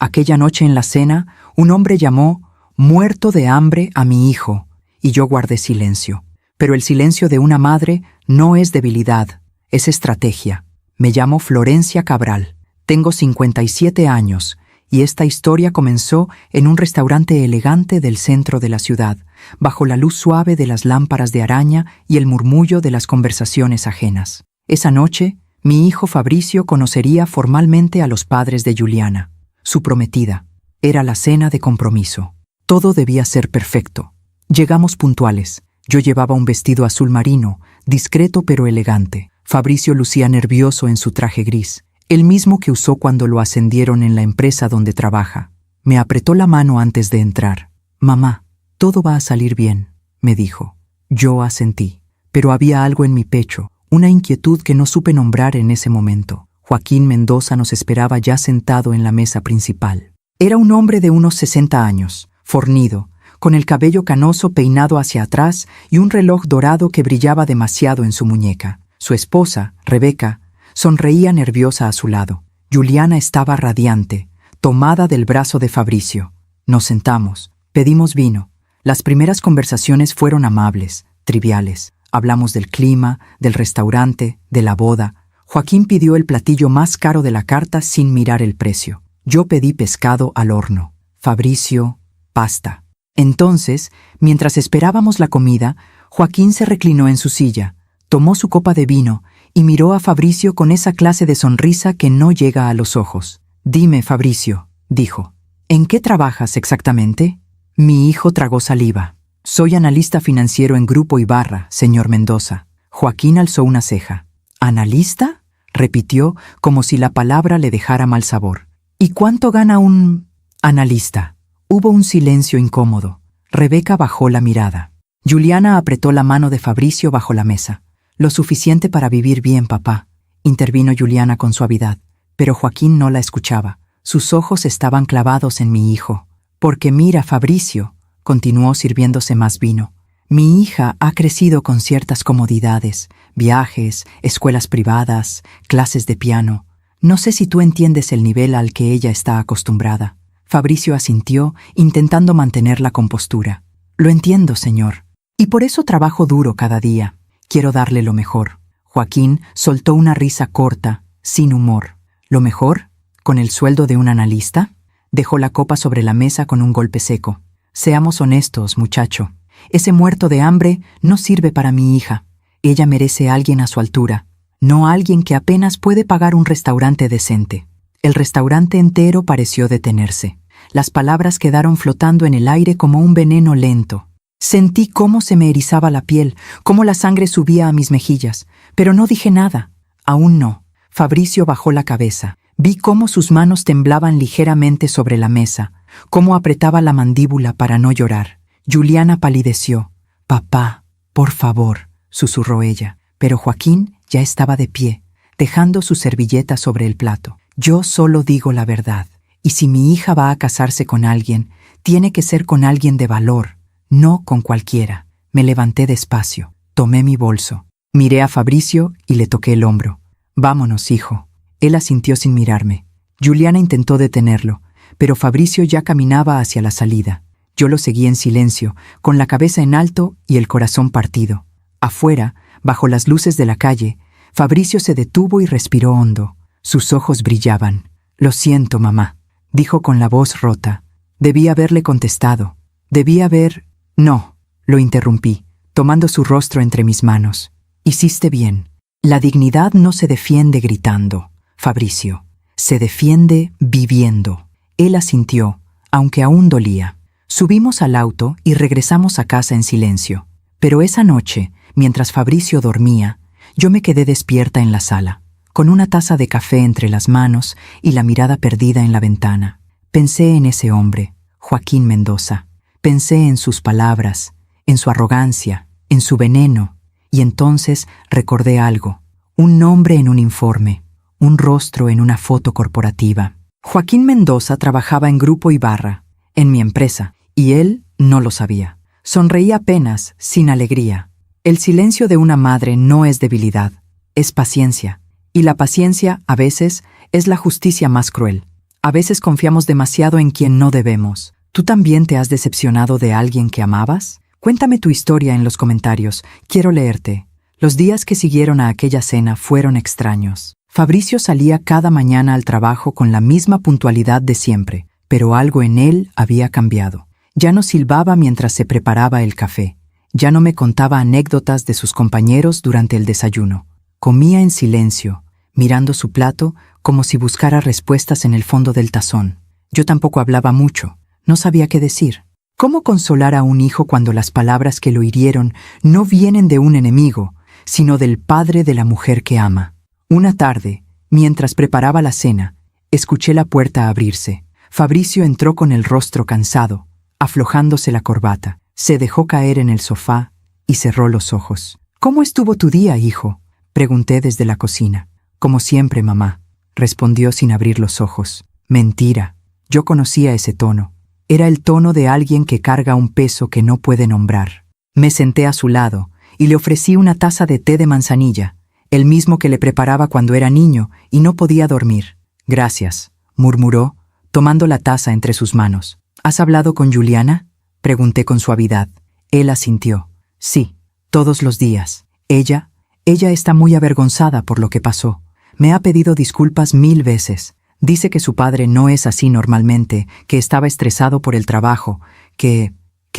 Aquella noche en la cena, un hombre llamó muerto de hambre a mi hijo, y yo guardé silencio. Pero el silencio de una madre no es debilidad, es estrategia. Me llamo Florencia Cabral, tengo 57 años, y esta historia comenzó en un restaurante elegante del centro de la ciudad, bajo la luz suave de las lámparas de araña y el murmullo de las conversaciones ajenas. Esa noche, mi hijo Fabricio conocería formalmente a los padres de Juliana, su prometida. Era la cena de compromiso. Todo debía ser perfecto. Llegamos puntuales. Yo llevaba un vestido azul marino, discreto pero elegante. Fabricio lucía nervioso en su traje gris, el mismo que usó cuando lo ascendieron en la empresa donde trabaja. Me apretó la mano antes de entrar. «Mamá, todo va a salir bien», me dijo. Yo asentí, pero había algo en mi pecho, una inquietud que no supe nombrar en ese momento. Joaquín Mendoza nos esperaba ya sentado en la mesa principal. Era un hombre de unos 60 años, fornido, con el cabello canoso peinado hacia atrás y un reloj dorado que brillaba demasiado en su muñeca. Su esposa, Rebeca, sonreía nerviosa a su lado. Juliana estaba radiante, tomada del brazo de Fabricio. Nos sentamos, pedimos vino. Las primeras conversaciones fueron amables, triviales. Hablamos del clima, del restaurante, de la boda. Joaquín pidió el platillo más caro de la carta sin mirar el precio. Yo pedí pescado al horno. Fabricio, pasta. Entonces, mientras esperábamos la comida, Joaquín se reclinó en su silla, tomó su copa de vino y miró a Fabricio con esa clase de sonrisa que no llega a los ojos. «Dime, Fabricio», dijo, «¿en qué trabajas exactamente?» Mi hijo tragó saliva. «Soy analista financiero en Grupo Ibarra, señor Mendoza». Joaquín alzó una ceja. «¿Analista?», repitió como si la palabra le dejara mal sabor. «¿Y cuánto gana un analista?». Hubo un silencio incómodo. Rebeca bajó la mirada. Juliana apretó la mano de Fabricio bajo la mesa. «Lo suficiente para vivir bien, papá», intervino Juliana con suavidad. Pero Joaquín no la escuchaba. Sus ojos estaban clavados en mi hijo. «Porque mira, Fabricio», continuó sirviéndose más vino, «mi hija ha crecido con ciertas comodidades, viajes, escuelas privadas, clases de piano. No sé si tú entiendes el nivel al que ella está acostumbrada». Fabricio asintió, intentando mantener la compostura. «Lo entiendo, señor. Y por eso trabajo duro cada día. Quiero darle lo mejor». Joaquín soltó una risa corta, sin humor. «¿Lo mejor? ¿Con el sueldo de un analista?». Dejó la copa sobre la mesa con un golpe seco. «Seamos honestos, muchacho. Ese muerto de hambre no sirve para mi hija. Ella merece a alguien a su altura, no a alguien que apenas puede pagar un restaurante decente». El restaurante entero pareció detenerse. Las palabras quedaron flotando en el aire como un veneno lento. Sentí cómo se me erizaba la piel, cómo la sangre subía a mis mejillas, pero no dije nada. Aún no. Fabricio bajó la cabeza. Vi cómo sus manos temblaban ligeramente sobre la mesa, cómo apretaba la mandíbula para no llorar. Juliana palideció. «Papá, por favor», susurró ella. Pero Joaquín ya estaba de pie, dejando su servilleta sobre el plato. «Yo solo digo la verdad, y si mi hija va a casarse con alguien, tiene que ser con alguien de valor, no con cualquiera». Me levanté despacio, tomé mi bolso, miré a Fabricio y le toqué el hombro. «Vámonos, hijo». Él asintió sin mirarme. Juliana intentó detenerlo, pero Fabricio ya caminaba hacia la salida. Yo lo seguí en silencio, con la cabeza en alto y el corazón partido. Afuera, bajo las luces de la calle, Fabricio se detuvo y respiró hondo. Sus ojos brillaban. «Lo siento, mamá», dijo con la voz rota. Debí haberle contestado. Debí haber... «No», lo interrumpí, tomando su rostro entre mis manos. «Hiciste bien. La dignidad no se defiende gritando, Fabricio. Se defiende viviendo». Él asintió, aunque aún dolía. Subimos al auto y regresamos a casa en silencio. Pero esa noche, mientras Fabricio dormía, yo me quedé despierta en la sala, con una taza de café entre las manos y la mirada perdida en la ventana. Pensé en ese hombre, Joaquín Mendoza. Pensé en sus palabras, en su arrogancia, en su veneno, y entonces recordé algo. Un nombre en un informe, un rostro en una foto corporativa. Joaquín Mendoza trabajaba en Grupo Ibarra, en mi empresa, y él no lo sabía. Sonreía apenas, sin alegría. El silencio de una madre no es debilidad, es paciencia. Y la paciencia, a veces, es la justicia más cruel. A veces confiamos demasiado en quien no debemos. ¿Tú también te has decepcionado de alguien que amabas? Cuéntame tu historia en los comentarios. Quiero leerte. Los días que siguieron a aquella cena fueron extraños. Fabricio salía cada mañana al trabajo con la misma puntualidad de siempre, pero algo en él había cambiado. Ya no silbaba mientras se preparaba el café. Ya no me contaba anécdotas de sus compañeros durante el desayuno. Comía en silencio, mirando su plato como si buscara respuestas en el fondo del tazón. Yo tampoco hablaba mucho. No sabía qué decir. ¿Cómo consolar a un hijo cuando las palabras que lo hirieron no vienen de un enemigo, sino del padre de la mujer que ama? Una tarde, mientras preparaba la cena, escuché la puerta abrirse. Fabricio entró con el rostro cansado, aflojándose la corbata. Se dejó caer en el sofá y cerró los ojos. «¿Cómo estuvo tu día, hijo?», pregunté desde la cocina. «Como siempre, mamá», respondió sin abrir los ojos. Mentira. Yo conocía ese tono. Era el tono de alguien que carga un peso que no puede nombrar. Me senté a su lado y le ofrecí una taza de té de manzanilla, el mismo que le preparaba cuando era niño y no podía dormir. «Gracias», murmuró, tomando la taza entre sus manos. «¿Has hablado con Juliana?», pregunté con suavidad. Él asintió. «Sí, todos los días. Ella está muy avergonzada por lo que pasó. Me ha pedido disculpas 1000 veces. Dice que su padre no es así normalmente, que estaba estresado por el trabajo, que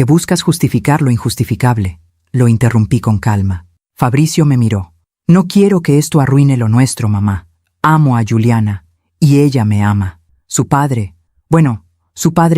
buscas justificar lo injustificable». Lo interrumpí con calma. Fabricio me miró. «No quiero que esto arruine lo nuestro, mamá. Amo a Juliana, y ella me ama. Su padre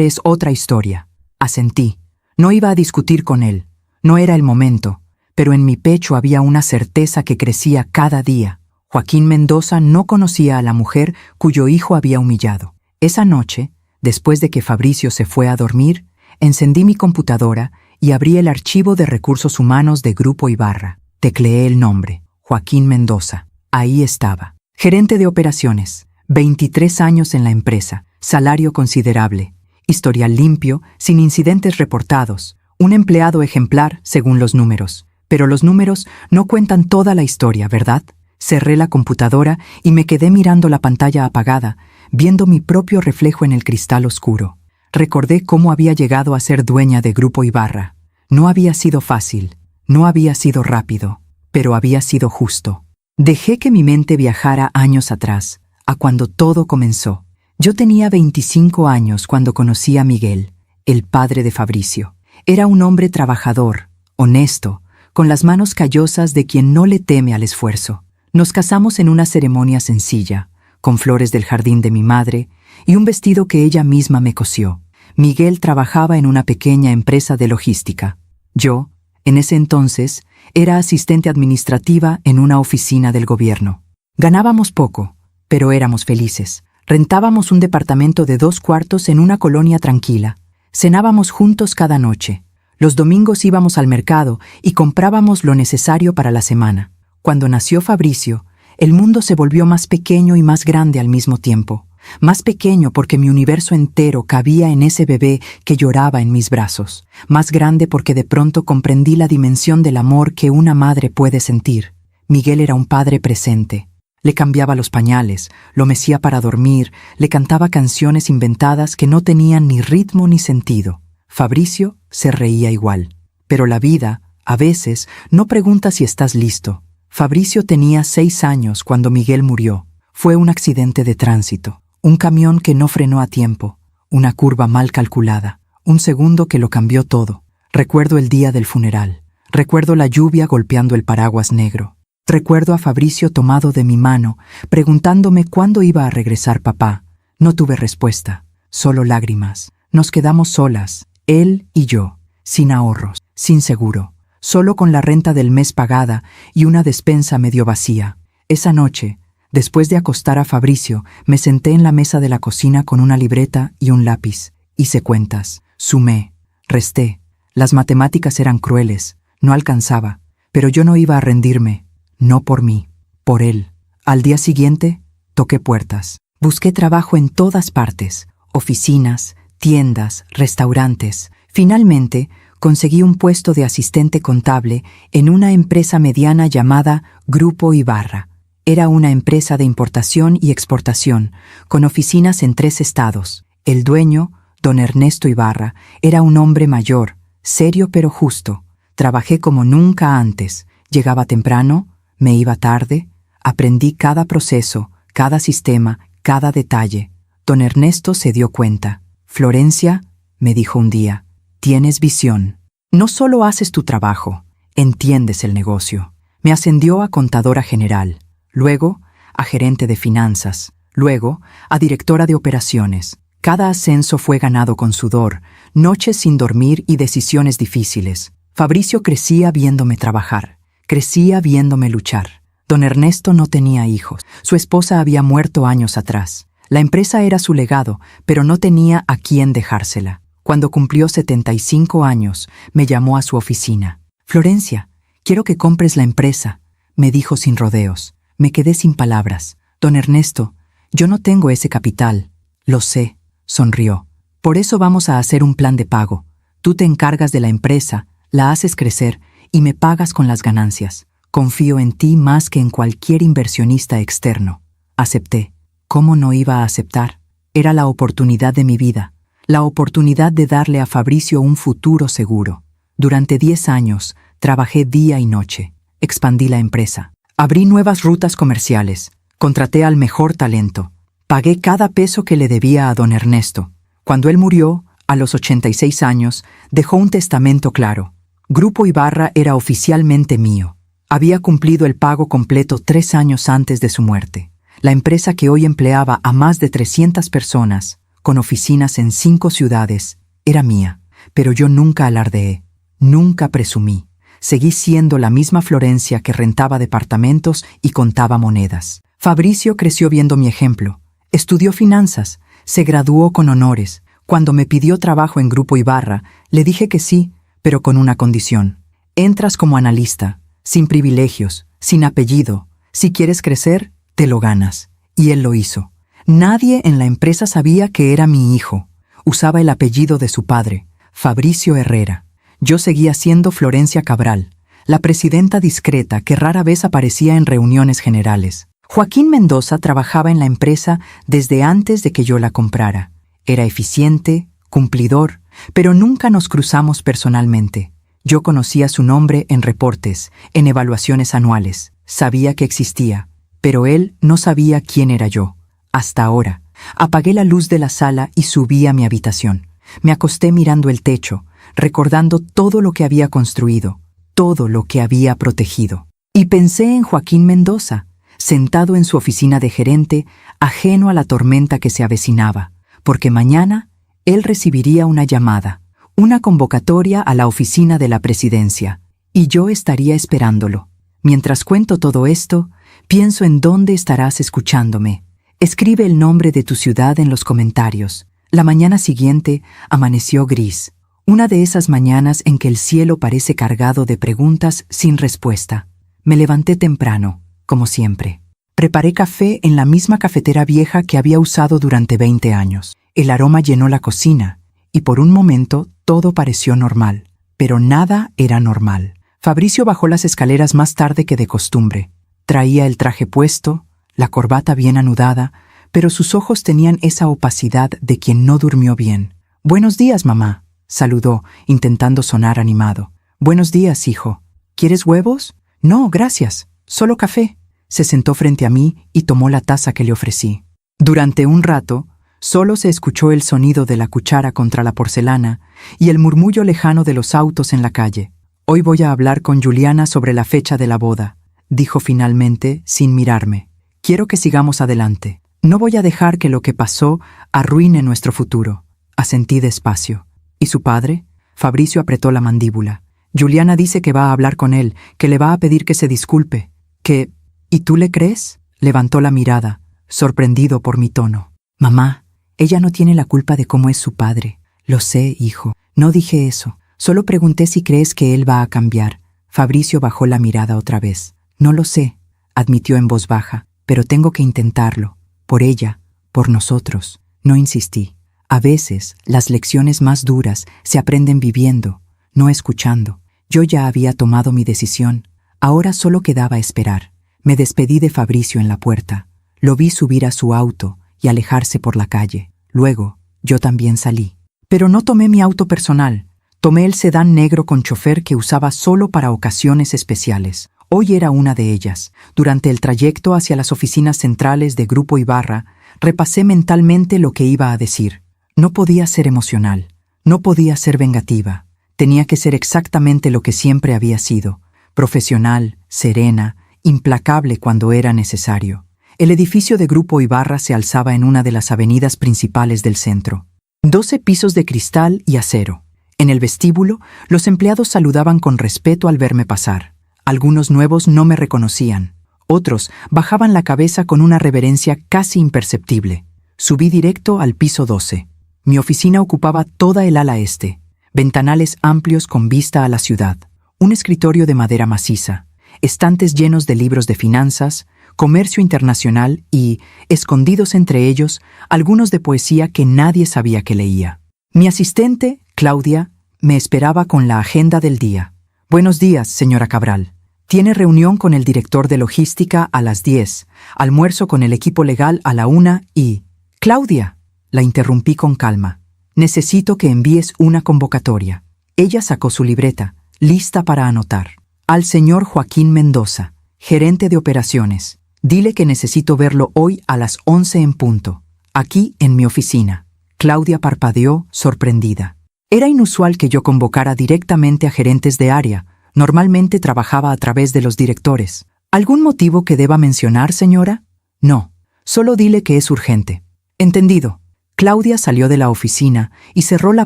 es otra historia». Asentí. No iba a discutir con él. No era el momento, pero en mi pecho había una certeza que crecía cada día. Joaquín Mendoza no conocía a la mujer cuyo hijo había humillado. Esa noche, después de que Fabricio se fue a dormir, encendí mi computadora y abrí el archivo de recursos humanos de Grupo Ibarra. Tecleé el nombre, Joaquín Mendoza. Ahí estaba. Gerente de operaciones, 23 años en la empresa, salario considerable, historial limpio, sin incidentes reportados, un empleado ejemplar según los números. Pero los números no cuentan toda la historia, ¿verdad? Cerré la computadora y me quedé mirando la pantalla apagada, viendo mi propio reflejo en el cristal oscuro. Recordé cómo había llegado a ser dueña de Grupo Ibarra. No había sido fácil, no había sido rápido, pero había sido justo. Dejé que mi mente viajara años atrás, a cuando todo comenzó. Yo tenía 25 años cuando conocí a Miguel, el padre de Fabricio. Era un hombre trabajador, honesto, con las manos callosas de quien no le teme al esfuerzo. Nos casamos en una ceremonia sencilla, con flores del jardín de mi madre y un vestido que ella misma me cosió. Miguel trabajaba en una pequeña empresa de logística. Yo, en ese entonces, era asistente administrativa en una oficina del gobierno. Ganábamos poco, pero éramos felices. Rentábamos un departamento de 2 cuartos en una colonia tranquila. Cenábamos juntos cada noche. Los domingos íbamos al mercado y comprábamos lo necesario para la semana. Cuando nació Fabricio, el mundo se volvió más pequeño y más grande al mismo tiempo. Más pequeño porque mi universo entero cabía en ese bebé que lloraba en mis brazos. Más grande porque de pronto comprendí la dimensión del amor que una madre puede sentir. Miguel era un padre presente. Le cambiaba los pañales, lo mecía para dormir, le cantaba canciones inventadas que no tenían ni ritmo ni sentido. Fabricio se reía igual. Pero la vida, a veces, no pregunta si estás listo. Fabricio tenía 6 años cuando Miguel murió. Fue un accidente de tránsito. Un camión que no frenó a tiempo. Una curva mal calculada. Un segundo que lo cambió todo. Recuerdo el día del funeral. Recuerdo la lluvia golpeando el paraguas negro. Recuerdo a Fabricio tomado de mi mano, preguntándome cuándo iba a regresar papá. No tuve respuesta, solo lágrimas. Nos quedamos solas, él y yo, sin ahorros, sin seguro, solo con la renta del mes pagada y una despensa medio vacía. Esa noche, después de acostar a Fabricio, me senté en la mesa de la cocina con una libreta y un lápiz. Hice cuentas, sumé, resté. Las matemáticas eran crueles, no alcanzaba, pero yo no iba a rendirme. No por mí, por él. Al día siguiente, toqué puertas. Busqué trabajo en todas partes, oficinas, tiendas, restaurantes. Finalmente, conseguí un puesto de asistente contable en una empresa mediana llamada Grupo Ibarra. Era una empresa de importación y exportación, con oficinas en 3 estados. El dueño, don Ernesto Ibarra, era un hombre mayor, serio pero justo. Trabajé como nunca antes. Llegaba temprano, me iba tarde, aprendí cada proceso, cada sistema, cada detalle. Don Ernesto se dio cuenta. «Florencia», me dijo un día, «tienes visión. No solo haces tu trabajo, entiendes el negocio». Me ascendió a contadora general, luego a gerente de finanzas, luego a directora de operaciones. Cada ascenso fue ganado con sudor, noches sin dormir y decisiones difíciles. Fabricio crecía viéndome trabajar, crecía viéndome luchar. Don Ernesto no tenía hijos. Su esposa había muerto años atrás. La empresa era su legado, pero no tenía a quién dejársela. Cuando cumplió 75 años, me llamó a su oficina. «Florencia, quiero que compres la empresa», me dijo sin rodeos. Me quedé sin palabras. «Don Ernesto, yo no tengo ese capital». «Lo sé», sonrió. «Por eso vamos a hacer un plan de pago. Tú te encargas de la empresa, la haces crecer y me pagas con las ganancias. Confío en ti más que en cualquier inversionista externo». Acepté. ¿Cómo no iba a aceptar? Era la oportunidad de mi vida, la oportunidad de darle a Fabricio un futuro seguro. Durante 10 años, trabajé día y noche. Expandí la empresa. Abrí nuevas rutas comerciales. Contraté al mejor talento. Pagué cada peso que le debía a don Ernesto. Cuando él murió, a los 86 años, dejó un testamento claro. Grupo Ibarra era oficialmente mío. Había cumplido el pago completo 3 años antes de su muerte. La empresa que hoy empleaba a más de 300 personas, con oficinas en 5 ciudades, era mía. Pero yo nunca alardeé, nunca presumí. Seguí siendo la misma Florencia que rentaba departamentos y contaba monedas. Fabricio creció viendo mi ejemplo. Estudió finanzas, se graduó con honores. Cuando me pidió trabajo en Grupo Ibarra, le dije que sí, pero con una condición. Entras como analista, sin privilegios, sin apellido. Si quieres crecer, te lo ganas. Y él lo hizo. Nadie en la empresa sabía que era mi hijo. Usaba el apellido de su padre, Fabricio Herrera. Yo seguía siendo Florencia Cabral, la presidenta discreta que rara vez aparecía en reuniones generales. Joaquín Mendoza trabajaba en la empresa desde antes de que yo la comprara. Era eficiente, cumplidor, pero nunca nos cruzamos personalmente. Yo conocía su nombre en reportes, en evaluaciones anuales. Sabía que existía, pero él no sabía quién era yo. Hasta ahora. Apagué la luz de la sala y subí a mi habitación. Me acosté mirando el techo, recordando todo lo que había construido, todo lo que había protegido. Y pensé en Joaquín Mendoza, sentado en su oficina de gerente, ajeno a la tormenta que se avecinaba, porque mañana él recibiría una llamada, una convocatoria a la oficina de la presidencia, y yo estaría esperándolo. Mientras cuento todo esto, pienso en dónde estarás escuchándome. Escribe el nombre de tu ciudad en los comentarios. La mañana siguiente amaneció gris, una de esas mañanas en que el cielo parece cargado de preguntas sin respuesta. Me levanté temprano, como siempre. Preparé café en la misma cafetera vieja que había usado durante 20 años. El aroma llenó la cocina, y por un momento todo pareció normal. Pero nada era normal. Fabricio bajó las escaleras más tarde que de costumbre. Traía el traje puesto, la corbata bien anudada, pero sus ojos tenían esa opacidad de quien no durmió bien. «Buenos días, mamá», saludó, intentando sonar animado. «Buenos días, hijo. ¿Quieres huevos?» «No, gracias. Solo café». Se sentó frente a mí y tomó la taza que le ofrecí. Durante un rato, solo se escuchó el sonido de la cuchara contra la porcelana y el murmullo lejano de los autos en la calle. «Hoy voy a hablar con Juliana sobre la fecha de la boda», dijo finalmente, sin mirarme. «Quiero que sigamos adelante. No voy a dejar que lo que pasó arruine nuestro futuro». Asentí despacio. «¿Y su padre?» Fabricio apretó la mandíbula. «Juliana dice que va a hablar con él, que le va a pedir que se disculpe. Que... ¿Y tú le crees?» Levantó la mirada, sorprendido por mi tono. «Mamá, ella no tiene la culpa de cómo es su padre». «Lo sé, hijo. No dije eso. Solo pregunté si crees que él va a cambiar». Fabricio bajó la mirada otra vez. «No lo sé», admitió en voz baja, «pero tengo que intentarlo. Por ella, por nosotros». No insistí. A veces, las lecciones más duras se aprenden viviendo, no escuchando. Yo ya había tomado mi decisión. Ahora solo quedaba esperar. Me despedí de Fabricio en la puerta. Lo vi subir a su auto y alejarse por la calle. Luego, yo también salí. Pero no tomé mi auto personal. Tomé el sedán negro con chofer que usaba solo para ocasiones especiales. Hoy era una de ellas. Durante el trayecto hacia las oficinas centrales de Grupo Ibarra, repasé mentalmente lo que iba a decir. No podía ser emocional. No podía ser vengativa. Tenía que ser exactamente lo que siempre había sido. Profesional, serena, implacable cuando era necesario. El edificio de Grupo Ibarra se alzaba en una de las avenidas principales del centro. 12 pisos de cristal y acero. En el vestíbulo, los empleados saludaban con respeto al verme pasar. Algunos nuevos no me reconocían. Otros bajaban la cabeza con una reverencia casi imperceptible. Subí directo al piso 12. Mi oficina ocupaba toda el ala este. Ventanales amplios con vista a la ciudad. Un escritorio de madera maciza. Estantes llenos de libros de finanzas, comercio internacional y, escondidos entre ellos, algunos de poesía que nadie sabía que leía. Mi asistente, Claudia, me esperaba con la agenda del día. Buenos días, señora Cabral. Tiene reunión con el director de logística a las 10, almuerzo con el equipo legal a la 1 y... Claudia, la interrumpí con calma. Necesito que envíes una convocatoria. Ella sacó su libreta, lista para anotar. Al señor Joaquín Mendoza, gerente de operaciones. Dile que necesito verlo hoy a las 11 en punto, aquí en mi oficina. Claudia parpadeó, sorprendida. Era inusual que yo convocara directamente a gerentes de área. Normalmente trabajaba a través de los directores. ¿Algún motivo que deba mencionar, señora? No, solo dile que es urgente. Entendido. Claudia salió de la oficina y cerró la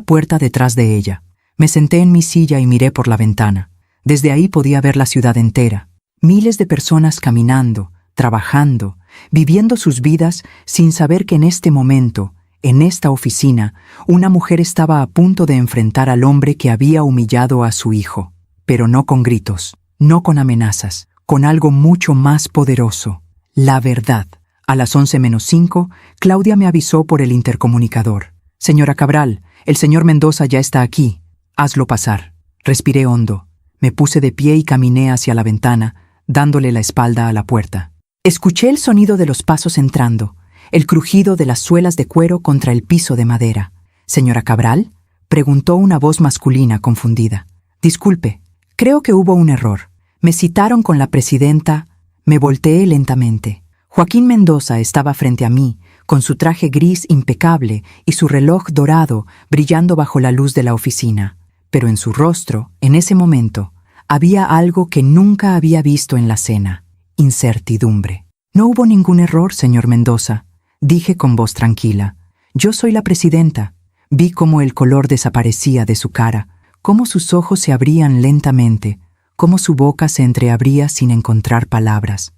puerta detrás de ella. Me senté en mi silla y miré por la ventana. Desde ahí podía ver la ciudad entera. Miles de personas caminando, trabajando, viviendo sus vidas sin saber que en este momento, en esta oficina, una mujer estaba a punto de enfrentar al hombre que había humillado a su hijo. Pero no con gritos, no con amenazas, con algo mucho más poderoso, la verdad. A las 11:05, Claudia me avisó por el intercomunicador. Señora Cabral, el señor Mendoza ya está aquí. Hazlo pasar. Respiré hondo. Me puse de pie y caminé hacia la ventana, dándole la espalda a la puerta. Escuché el sonido de los pasos entrando, el crujido de las suelas de cuero contra el piso de madera. ¿Señora Cabral?, preguntó una voz masculina confundida. Disculpe, creo que hubo un error. Me citaron con la presidenta. Me volteé lentamente. Joaquín Mendoza estaba frente a mí, con su traje gris impecable y su reloj dorado brillando bajo la luz de la oficina. Pero en su rostro, en ese momento, había algo que nunca había visto en la cena: incertidumbre. No hubo ningún error, señor Mendoza, dije con voz tranquila. Yo soy la presidenta. Vi cómo el color desaparecía de su cara, cómo sus ojos se abrían lentamente, cómo su boca se entreabría sin encontrar palabras.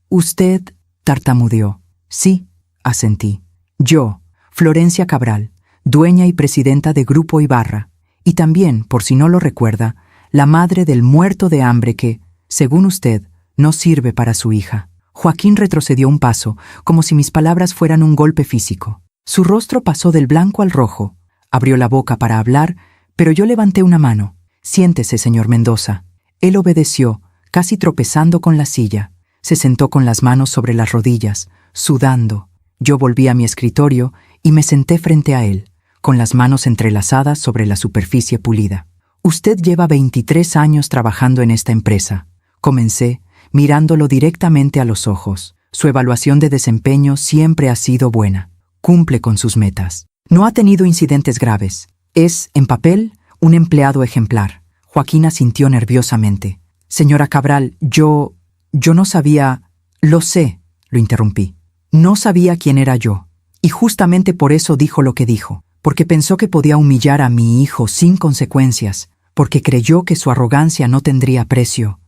Usted, tartamudeó. Sí, asentí. Yo, Florencia Cabral, dueña y presidenta de Grupo Ibarra, y también, por si no lo recuerda, la madre del muerto de hambre que, según usted, no sirve para su hija. Joaquín retrocedió un paso, como si mis palabras fueran un golpe físico. Su rostro pasó del blanco al rojo. Abrió la boca para hablar, pero yo levanté una mano. Siéntese, señor Mendoza. Él obedeció, casi tropezando con la silla. Se sentó con las manos sobre las rodillas, sudando. Yo volví a mi escritorio y me senté frente a él, con las manos entrelazadas sobre la superficie pulida. Usted lleva 23 años trabajando en esta empresa. Comencé, mirándolo directamente a los ojos. Su evaluación de desempeño siempre ha sido buena. Cumple con sus metas. No ha tenido incidentes graves. Es, en papel, un empleado ejemplar. Joaquín asintió nerviosamente. Señora Cabral, yo no sabía... Lo sé, lo interrumpí. No sabía quién era yo. Y justamente por eso dijo lo que dijo. Porque pensó que podía humillar a mi hijo sin consecuencias. Porque creyó que su arrogancia no tendría precio.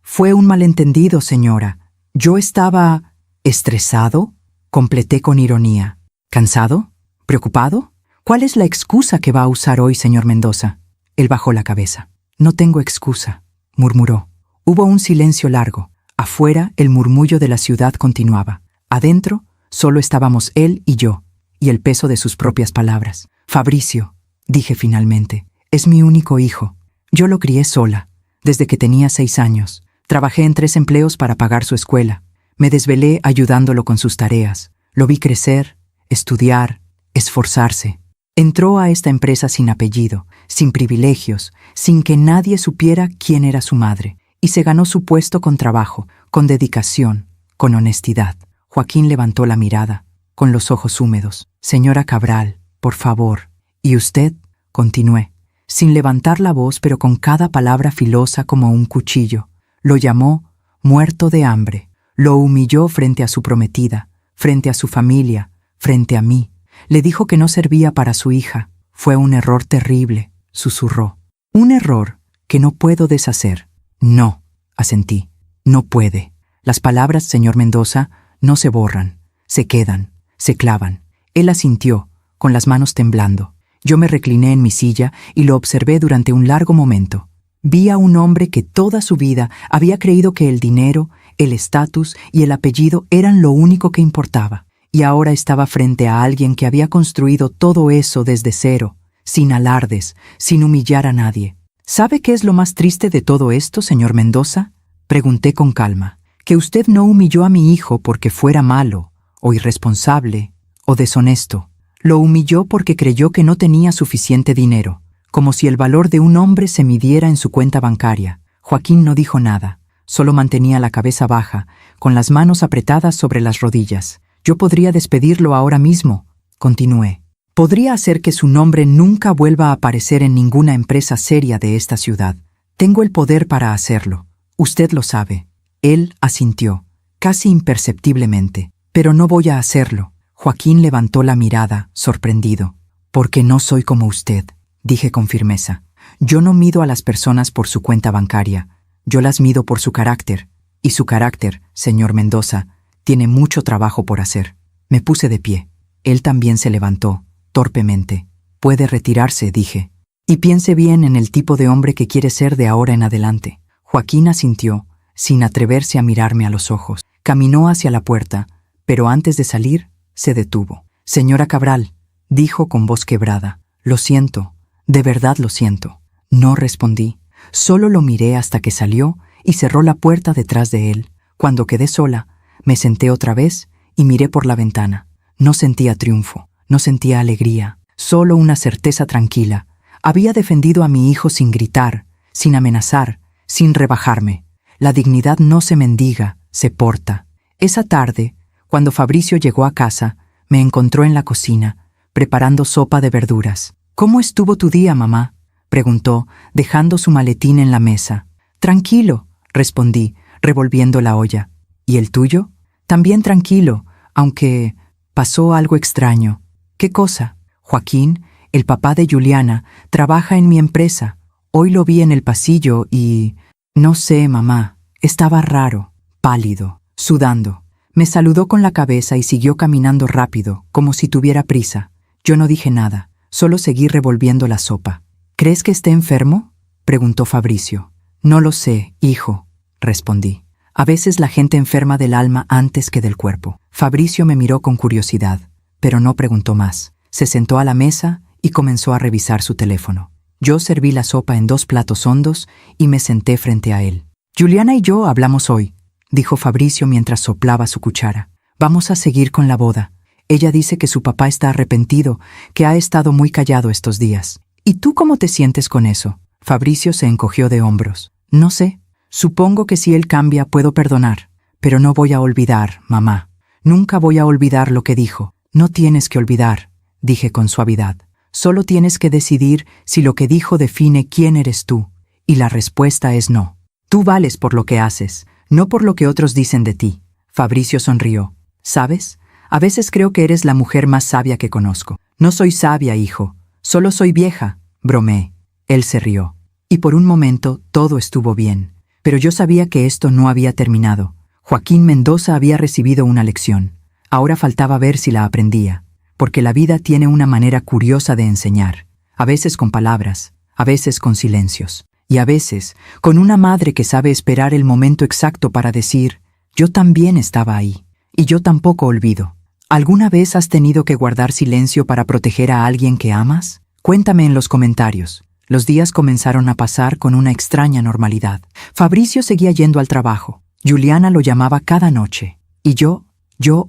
Fue un malentendido, señora. Yo estaba... ¿estresado?, completé con ironía. ¿Cansado? ¿Preocupado? ¿Cuál es la excusa que va a usar hoy, señor Mendoza? Él bajó la cabeza. No tengo excusa, murmuró. Hubo un silencio largo. Afuera, el murmullo de la ciudad continuaba. Adentro, solo estábamos él y yo, y el peso de sus propias palabras. Fabricio, dije finalmente, es mi único hijo. Yo lo crié sola, desde que tenía 6 años. Trabajé en 3 empleos para pagar su escuela. Me desvelé ayudándolo con sus tareas. Lo vi crecer, estudiar, esforzarse. Entró a esta empresa sin apellido, sin privilegios, sin que nadie supiera quién era su madre, y se ganó su puesto con trabajo, con dedicación, con honestidad. Joaquín levantó la mirada, con los ojos húmedos. Señora Cabral, por favor. ¿Y usted? Continué, sin levantar la voz, pero con cada palabra filosa como un cuchillo. Lo llamó muerto de hambre. Lo humilló frente a su prometida, frente a su familia, frente a mí. Le dijo que no servía para su hija. Fue un error terrible, susurró. Un error que no puedo deshacer. No, asentí. No puede. Las palabras, señor Mendoza, no se borran, se quedan, se clavan. Él asintió, con las manos temblando. Yo me recliné en mi silla y lo observé durante un largo momento. Vi a un hombre que toda su vida había creído que el dinero, el estatus y el apellido eran lo único que importaba, y ahora estaba frente a alguien que había construido todo eso desde cero, sin alardes, sin humillar a nadie. ¿Sabe qué es lo más triste de todo esto, señor Mendoza? Pregunté con calma. Que usted no humilló a mi hijo porque fuera malo, o irresponsable, o deshonesto. Lo humilló porque creyó que no tenía suficiente dinero, como si el valor de un hombre se midiera en su cuenta bancaria. Joaquín no dijo nada, solo mantenía la cabeza baja, con las manos apretadas sobre las rodillas. Yo podría despedirlo ahora mismo, continué. Podría hacer que su nombre nunca vuelva a aparecer en ninguna empresa seria de esta ciudad. Tengo el poder para hacerlo. Usted lo sabe. Él asintió, casi imperceptiblemente. Pero no voy a hacerlo. Joaquín levantó la mirada, sorprendido. Porque no soy como usted, dije con firmeza. Yo no mido a las personas por su cuenta bancaria. Yo las mido por su carácter. Y su carácter, señor Mendoza, tiene mucho trabajo por hacer. Me puse de pie. Él también se levantó, torpemente. Puede retirarse, dije. Y piense bien en el tipo de hombre que quiere ser de ahora en adelante. Joaquín asintió, sin atreverse a mirarme a los ojos. Caminó hacia la puerta, pero antes de salir, se detuvo. Señora Cabral, dijo con voz quebrada. Lo siento, de verdad lo siento. No respondí. Solo lo miré hasta que salió y cerró la puerta detrás de él. Cuando quedé sola, me senté otra vez y miré por la ventana. No sentía triunfo, no sentía alegría, solo una certeza tranquila. Había defendido a mi hijo sin gritar, sin amenazar, sin rebajarme. La dignidad no se mendiga, se porta. Esa tarde, cuando Fabricio llegó a casa, me encontró en la cocina, preparando sopa de verduras. «¿Cómo estuvo tu día, mamá?», preguntó, dejando su maletín en la mesa. «Tranquilo», respondí, revolviendo la olla. «¿Y el tuyo?». «También tranquilo, aunque pasó algo extraño». «¿Qué cosa?». «Joaquín, el papá de Juliana, trabaja en mi empresa. Hoy lo vi en el pasillo y... no sé, mamá, estaba raro, pálido, sudando. Me saludó con la cabeza y siguió caminando rápido, como si tuviera prisa. Yo no dije nada, solo seguí revolviendo la sopa». «¿Crees que esté enfermo?», preguntó Fabricio. «No lo sé, hijo», respondí. «A veces la gente enferma del alma antes que del cuerpo». Fabricio me miró con curiosidad, pero no preguntó más. Se sentó a la mesa y comenzó a revisar su teléfono. Yo serví la sopa en 2 platos hondos y me senté frente a él. «Juliana y yo hablamos hoy», dijo Fabricio mientras soplaba su cuchara. «Vamos a seguir con la boda. Ella dice que su papá está arrepentido, que ha estado muy callado estos días. ¿Y tú cómo te sientes con eso?». Fabricio se encogió de hombros. «No sé. Supongo que si él cambia puedo perdonar. Pero no voy a olvidar, mamá. Nunca voy a olvidar lo que dijo». «No tienes que olvidar», dije con suavidad. «Solo tienes que decidir si lo que dijo define quién eres tú. Y la respuesta es no. Tú vales por lo que haces, no por lo que otros dicen de ti». Fabricio sonrió. «¿Sabes? A veces creo que eres la mujer más sabia que conozco». «No soy sabia, hijo. Solo soy vieja», bromeé. Él se rió. Y por un momento todo estuvo bien. Pero yo sabía que esto no había terminado. Joaquín Mendoza había recibido una lección. Ahora faltaba ver si la aprendía. Porque la vida tiene una manera curiosa de enseñar. A veces con palabras, a veces con silencios. Y a veces con una madre que sabe esperar el momento exacto para decir: «Yo también estaba ahí. Y yo tampoco olvido». ¿Alguna vez has tenido que guardar silencio para proteger a alguien que amas? Cuéntame en los comentarios. Los días comenzaron a pasar con una extraña normalidad. Fabricio seguía yendo al trabajo. Juliana lo llamaba cada noche. Y yo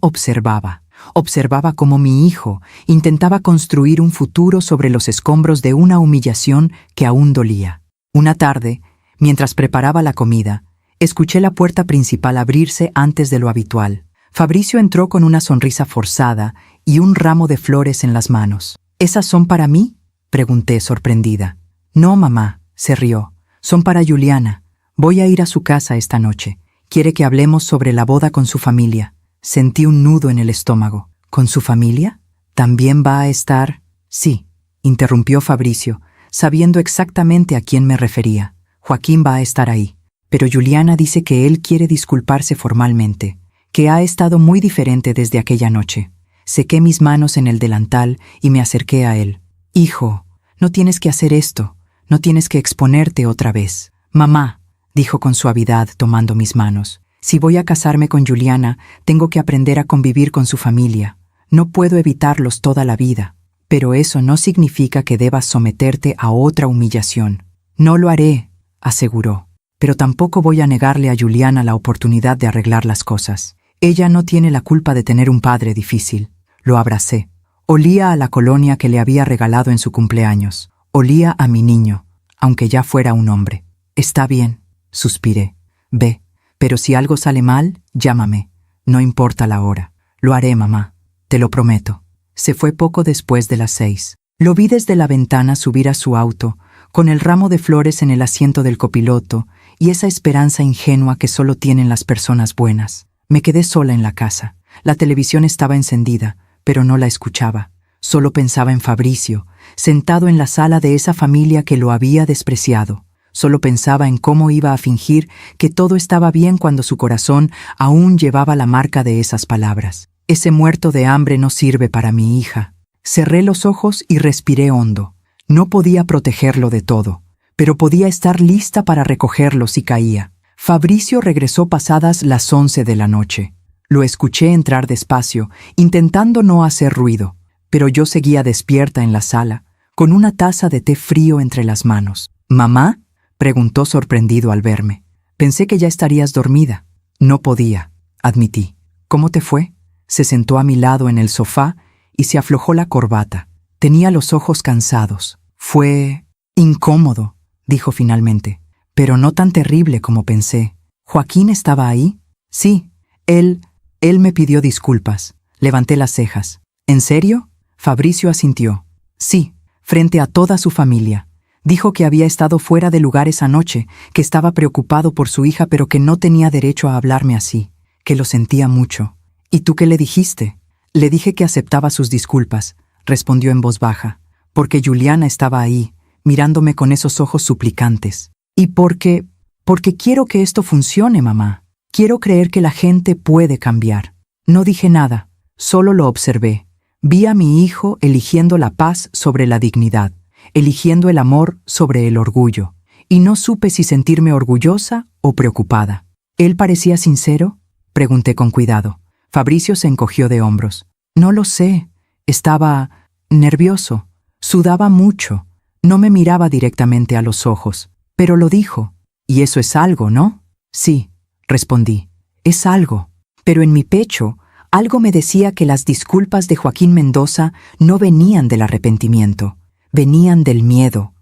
observaba. Observaba cómo mi hijo intentaba construir un futuro sobre los escombros de una humillación que aún dolía. Una tarde, mientras preparaba la comida, escuché la puerta principal abrirse antes de lo habitual. Fabricio entró con una sonrisa forzada y un ramo de flores en las manos. ¿Esas son para mí?, pregunté sorprendida. No, mamá, se rió. Son para Juliana. Voy a ir a su casa esta noche. Quiere que hablemos sobre la boda con su familia. Sentí un nudo en el estómago. ¿Con su familia? ¿También va a estar? Sí, interrumpió Fabricio, sabiendo exactamente a quién me refería. Joaquín va a estar ahí. Pero Juliana dice que él quiere disculparse formalmente, que ha estado muy diferente desde aquella noche. Sequé mis manos en el delantal y me acerqué a él. Hijo, no tienes que hacer esto. No tienes que exponerte otra vez. Mamá, dijo con suavidad tomando mis manos. Si voy a casarme con Juliana, tengo que aprender a convivir con su familia. No puedo evitarlos toda la vida. Pero eso no significa que debas someterte a otra humillación. No lo haré, aseguró. Pero tampoco voy a negarle a Juliana la oportunidad de arreglar las cosas. Ella no tiene la culpa de tener un padre difícil. Lo abracé. Olía a la colonia que le había regalado en su cumpleaños. Olía a mi niño, aunque ya fuera un hombre. Está bien, suspiré. Ve, pero si algo sale mal, llámame. No importa la hora. Lo haré, mamá. Te lo prometo. Se fue poco después de las 6. Lo vi desde la ventana subir a su auto, con el ramo de flores en el asiento del copiloto y esa esperanza ingenua que solo tienen las personas buenas. Me quedé sola en la casa. La televisión estaba encendida, pero no la escuchaba. Solo pensaba en Fabricio, sentado en la sala de esa familia que lo había despreciado. Solo pensaba en cómo iba a fingir que todo estaba bien cuando su corazón aún llevaba la marca de esas palabras. Ese muerto de hambre no sirve para mi hija. Cerré los ojos y respiré hondo. No podía protegerlo de todo, pero podía estar lista para recogerlo si caía. Fabricio regresó pasadas las 11 de la noche. Lo escuché entrar despacio, intentando no hacer ruido, pero yo seguía despierta en la sala, con una taza de té frío entre las manos. ¿Mamá?, preguntó sorprendido al verme. Pensé que ya estarías dormida. No podía, admití. ¿Cómo te fue? Se sentó a mi lado en el sofá y se aflojó la corbata. Tenía los ojos cansados. Fue incómodo, dijo finalmente, pero no tan terrible como pensé. ¿Joaquín estaba ahí? Sí, él me pidió disculpas. Levanté las cejas. ¿En serio? Fabricio asintió. Sí, frente a toda su familia. Dijo que había estado fuera de lugar esa noche, que estaba preocupado por su hija pero que no tenía derecho a hablarme así, que lo sentía mucho. ¿Y tú qué le dijiste? Le dije que aceptaba sus disculpas, respondió en voz baja, porque Juliana estaba ahí, mirándome con esos ojos suplicantes. Y porque quiero que esto funcione, mamá. Quiero creer que la gente puede cambiar. No dije nada, solo lo observé. Vi a mi hijo eligiendo la paz sobre la dignidad, eligiendo el amor sobre el orgullo, y no supe si sentirme orgullosa o preocupada. ¿Él parecía sincero?, pregunté con cuidado. Fabricio se encogió de hombros. No lo sé. Estaba nervioso. Sudaba mucho. No me miraba directamente a los ojos. Pero lo dijo. Y eso es algo, ¿no? Sí, respondí. Es algo. Pero en mi pecho, algo me decía que las disculpas de Joaquín Mendoza no venían del arrepentimiento. Venían del miedo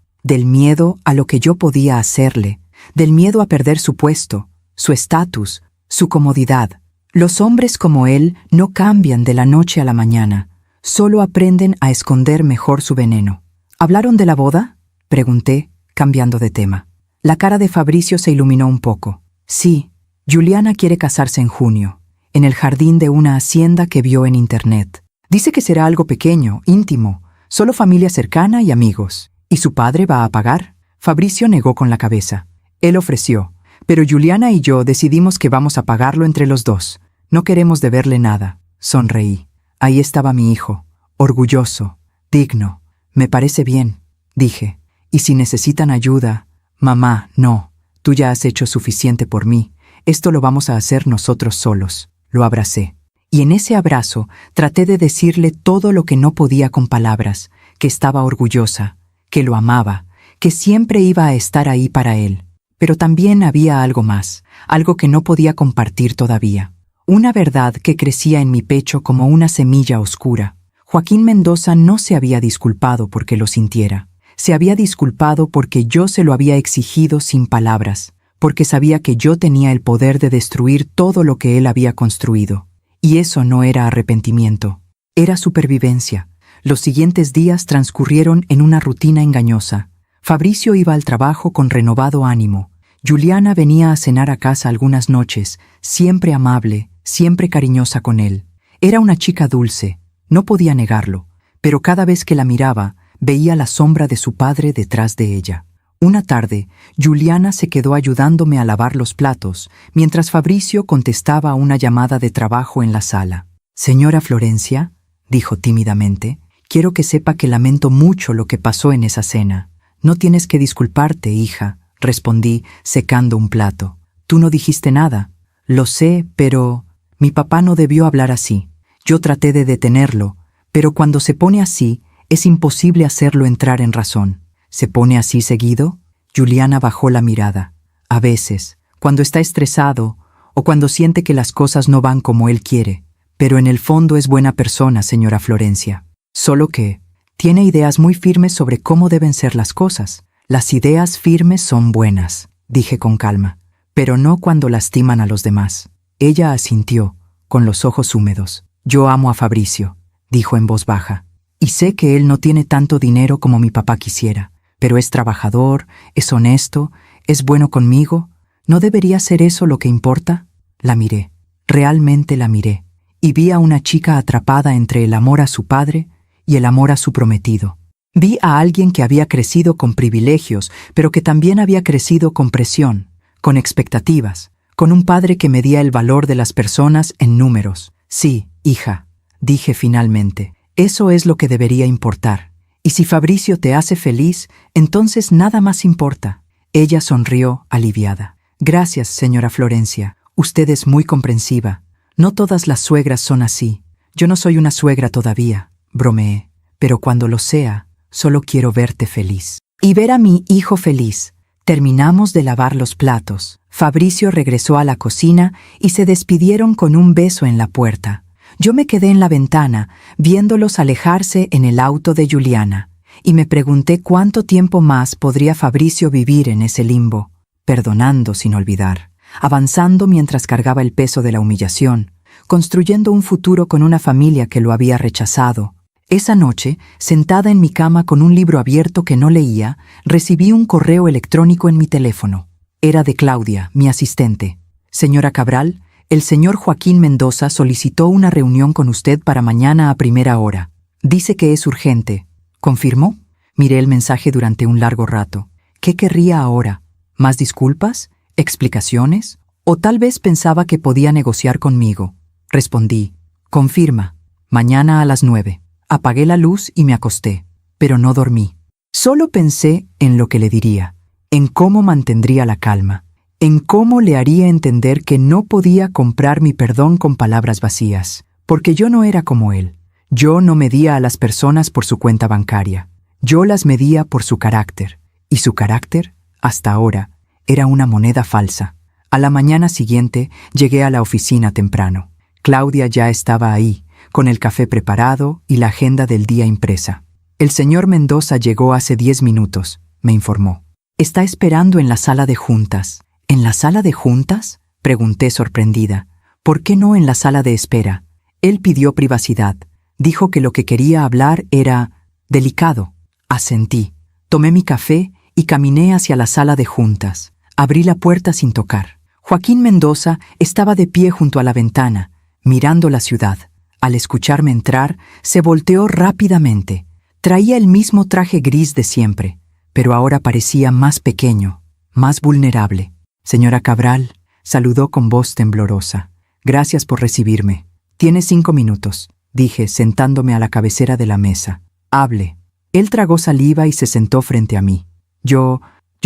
a lo que yo podía hacerle, del miedo a perder su puesto, su estatus, su comodidad. Los hombres como él no cambian de la noche a la mañana, solo aprenden a esconder mejor su veneno. ¿Hablaron de la boda?, pregunté, cambiando de tema. La cara de Fabricio se iluminó un poco. Sí, Juliana quiere casarse en junio, en el jardín de una hacienda que vio en internet. Dice que será algo pequeño, íntimo, solo familia cercana y amigos. ¿Y su padre va a pagar? Fabricio negó con la cabeza. Él ofreció, pero Juliana y yo decidimos que vamos a pagarlo entre los dos. No queremos deberle nada. Sonreí. Ahí estaba mi hijo, orgulloso, digno. Me parece bien, dije. Y si necesitan ayuda, mamá, no. Tú ya has hecho suficiente por mí. Esto lo vamos a hacer nosotros solos. Lo abracé. Y en ese abrazo traté de decirle todo lo que no podía con palabras, que estaba orgullosa, que lo amaba, que siempre iba a estar ahí para él. Pero también había algo más, algo que no podía compartir todavía. Una verdad que crecía en mi pecho como una semilla oscura. Joaquín Mendoza no se había disculpado porque lo sintiera. Se había disculpado porque yo se lo había exigido sin palabras, porque sabía que yo tenía el poder de destruir todo lo que él había construido. Y eso no era arrepentimiento, era supervivencia. Los siguientes días transcurrieron en una rutina engañosa. Fabricio iba al trabajo con renovado ánimo. Juliana venía a cenar a casa algunas noches, siempre amable, siempre cariñosa con él. Era una chica dulce, no podía negarlo, pero cada vez que la miraba, veía la sombra de su padre detrás de ella. Una tarde, Juliana se quedó ayudándome a lavar los platos, mientras Fabricio contestaba a una llamada de trabajo en la sala. «Señora Florencia», dijo tímidamente, «quiero que sepa que lamento mucho lo que pasó en esa cena». «No tienes que disculparte, hija», respondí, secando un plato. «Tú no dijiste nada». «Lo sé, pero...» «Mi papá no debió hablar así. Yo traté de detenerlo, pero cuando se pone así, es imposible hacerlo entrar en razón». «¿Se pone así seguido?» Juliana bajó la mirada. «A veces, cuando está estresado o cuando siente que las cosas no van como él quiere. Pero en el fondo es buena persona, señora Florencia. Solo que tiene ideas muy firmes sobre cómo deben ser las cosas. Las ideas firmes son buenas», dije con calma, «pero no cuando lastiman a los demás». Ella asintió, con los ojos húmedos. «Yo amo a Fabricio», dijo en voz baja, «y sé que él no tiene tanto dinero como mi papá quisiera, pero es trabajador, es honesto, es bueno conmigo. ¿No debería ser eso lo que importa?» La miré, realmente la miré, y vi a una chica atrapada entre el amor a su padre y el amor a su prometido. Vi a alguien que había crecido con privilegios, pero que también había crecido con presión, con expectativas, con un padre que medía el valor de las personas en números. «Sí, hija», dije finalmente, «eso es lo que debería importar. Y si Fabricio te hace feliz, entonces nada más importa». Ella sonrió, aliviada. «Gracias, señora Florencia. Usted es muy comprensiva. No todas las suegras son así. Yo no soy una suegra todavía», bromeé, «pero cuando lo sea, solo quiero verte feliz. Y ver a mi hijo feliz». Terminamos de lavar los platos. Fabricio regresó a la cocina y se despidieron con un beso en la puerta. Yo me quedé en la ventana, viéndolos alejarse en el auto de Juliana, y me pregunté cuánto tiempo más podría Fabricio vivir en ese limbo, perdonando sin olvidar, avanzando mientras cargaba el peso de la humillación, construyendo un futuro con una familia que lo había rechazado. Esa noche, sentada en mi cama con un libro abierto que no leía, recibí un correo electrónico en mi teléfono. Era de Claudia, mi asistente. «Señora Cabral, el señor Joaquín Mendoza solicitó una reunión con usted para mañana a primera hora. Dice que es urgente. ¿Confirmó?» Miré el mensaje durante un largo rato. ¿Qué querría ahora? ¿Más disculpas? ¿Explicaciones? ¿O tal vez pensaba que podía negociar conmigo? Respondí, «Confirma. Mañana a las 9». Apagué la luz y me acosté, pero no dormí. Solo pensé en lo que le diría, en cómo mantendría la calma, en cómo le haría entender que no podía comprar mi perdón con palabras vacías, porque yo no era como él. Yo no medía a las personas por su cuenta bancaria, yo las medía por su carácter, y su carácter, hasta ahora, era una moneda falsa. A la mañana siguiente llegué a la oficina temprano. Claudia ya estaba ahí, con el café preparado y la agenda del día impresa. «El señor Mendoza llegó hace 10 minutos», me informó. «Está esperando en la sala de juntas». «¿En la sala de juntas?», pregunté sorprendida. «¿Por qué no en la sala de espera?». Él pidió privacidad. Dijo que lo que quería hablar era delicado. Asentí. Tomé mi café y caminé hacia la sala de juntas. Abrí la puerta sin tocar. Joaquín Mendoza estaba de pie junto a la ventana, mirando la ciudad. Al escucharme entrar, se volteó rápidamente. Traía el mismo traje gris de siempre, pero ahora parecía más pequeño, más vulnerable. «Señora Cabral», saludó con voz temblorosa. «Gracias por recibirme. Tiene 5 minutos», dije, sentándome a la cabecera de la mesa. «Hable». Él tragó saliva y se sentó frente a mí. Yo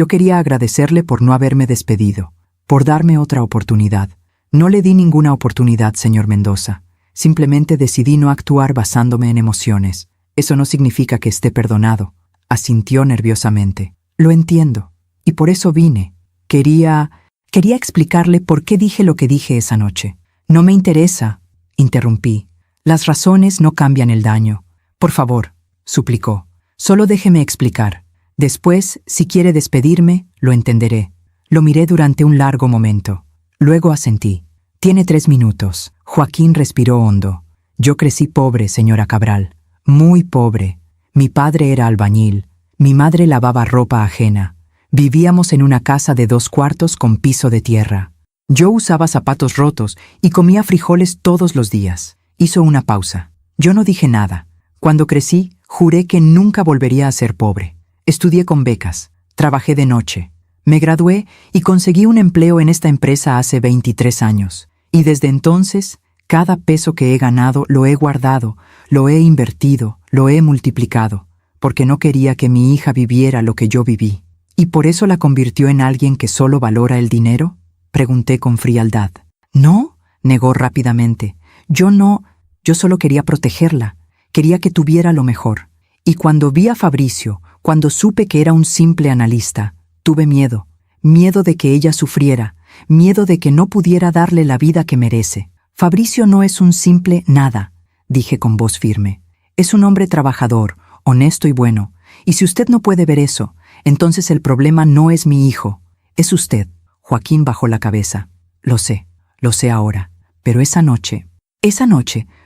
quería agradecerle por no haberme despedido, por darme otra oportunidad. «No le di ninguna oportunidad, señor Mendoza. Simplemente decidí no actuar basándome en emociones. Eso no significa que esté perdonado», asintió nerviosamente. Lo entiendo, y por eso vine. Quería explicarle por qué dije lo que dije esa noche. No me interesa, interrumpí. Las razones no cambian el daño. Por favor, suplicó. Solo déjeme explicar. Después, si quiere despedirme, lo entenderé. Lo miré durante un largo momento. Luego asentí. Tiene 3 minutos. Joaquín respiró hondo. Yo crecí pobre, señora Cabral. Muy pobre. Mi padre era albañil. Mi madre lavaba ropa ajena. Vivíamos en una casa de 2 cuartos con piso de tierra. Yo usaba zapatos rotos y comía frijoles todos los días. Hizo una pausa. Yo no dije nada. Cuando crecí, juré que nunca volvería a ser pobre. Estudié con becas. Trabajé de noche. Me gradué y conseguí un empleo en esta empresa hace 23 años. Y desde entonces, cada peso que he ganado lo he guardado, lo he invertido, lo he multiplicado, porque no quería que mi hija viviera lo que yo viví. ¿Y por eso la convirtió en alguien que solo valora el dinero? Pregunté con frialdad. No, negó rápidamente. Yo solo quería protegerla. Quería que tuviera lo mejor. Y cuando vi a Fabricio, cuando supe que era un simple analista, tuve miedo. Miedo de que ella sufriera. Miedo de que no pudiera darle la vida que merece. Fabricio no es un simple nada, dije con voz firme. Es un hombre trabajador, honesto y bueno. Y si usted no puede ver eso, entonces el problema no es mi hijo. Es usted. Joaquín bajó la cabeza. Lo sé ahora. Pero esa noche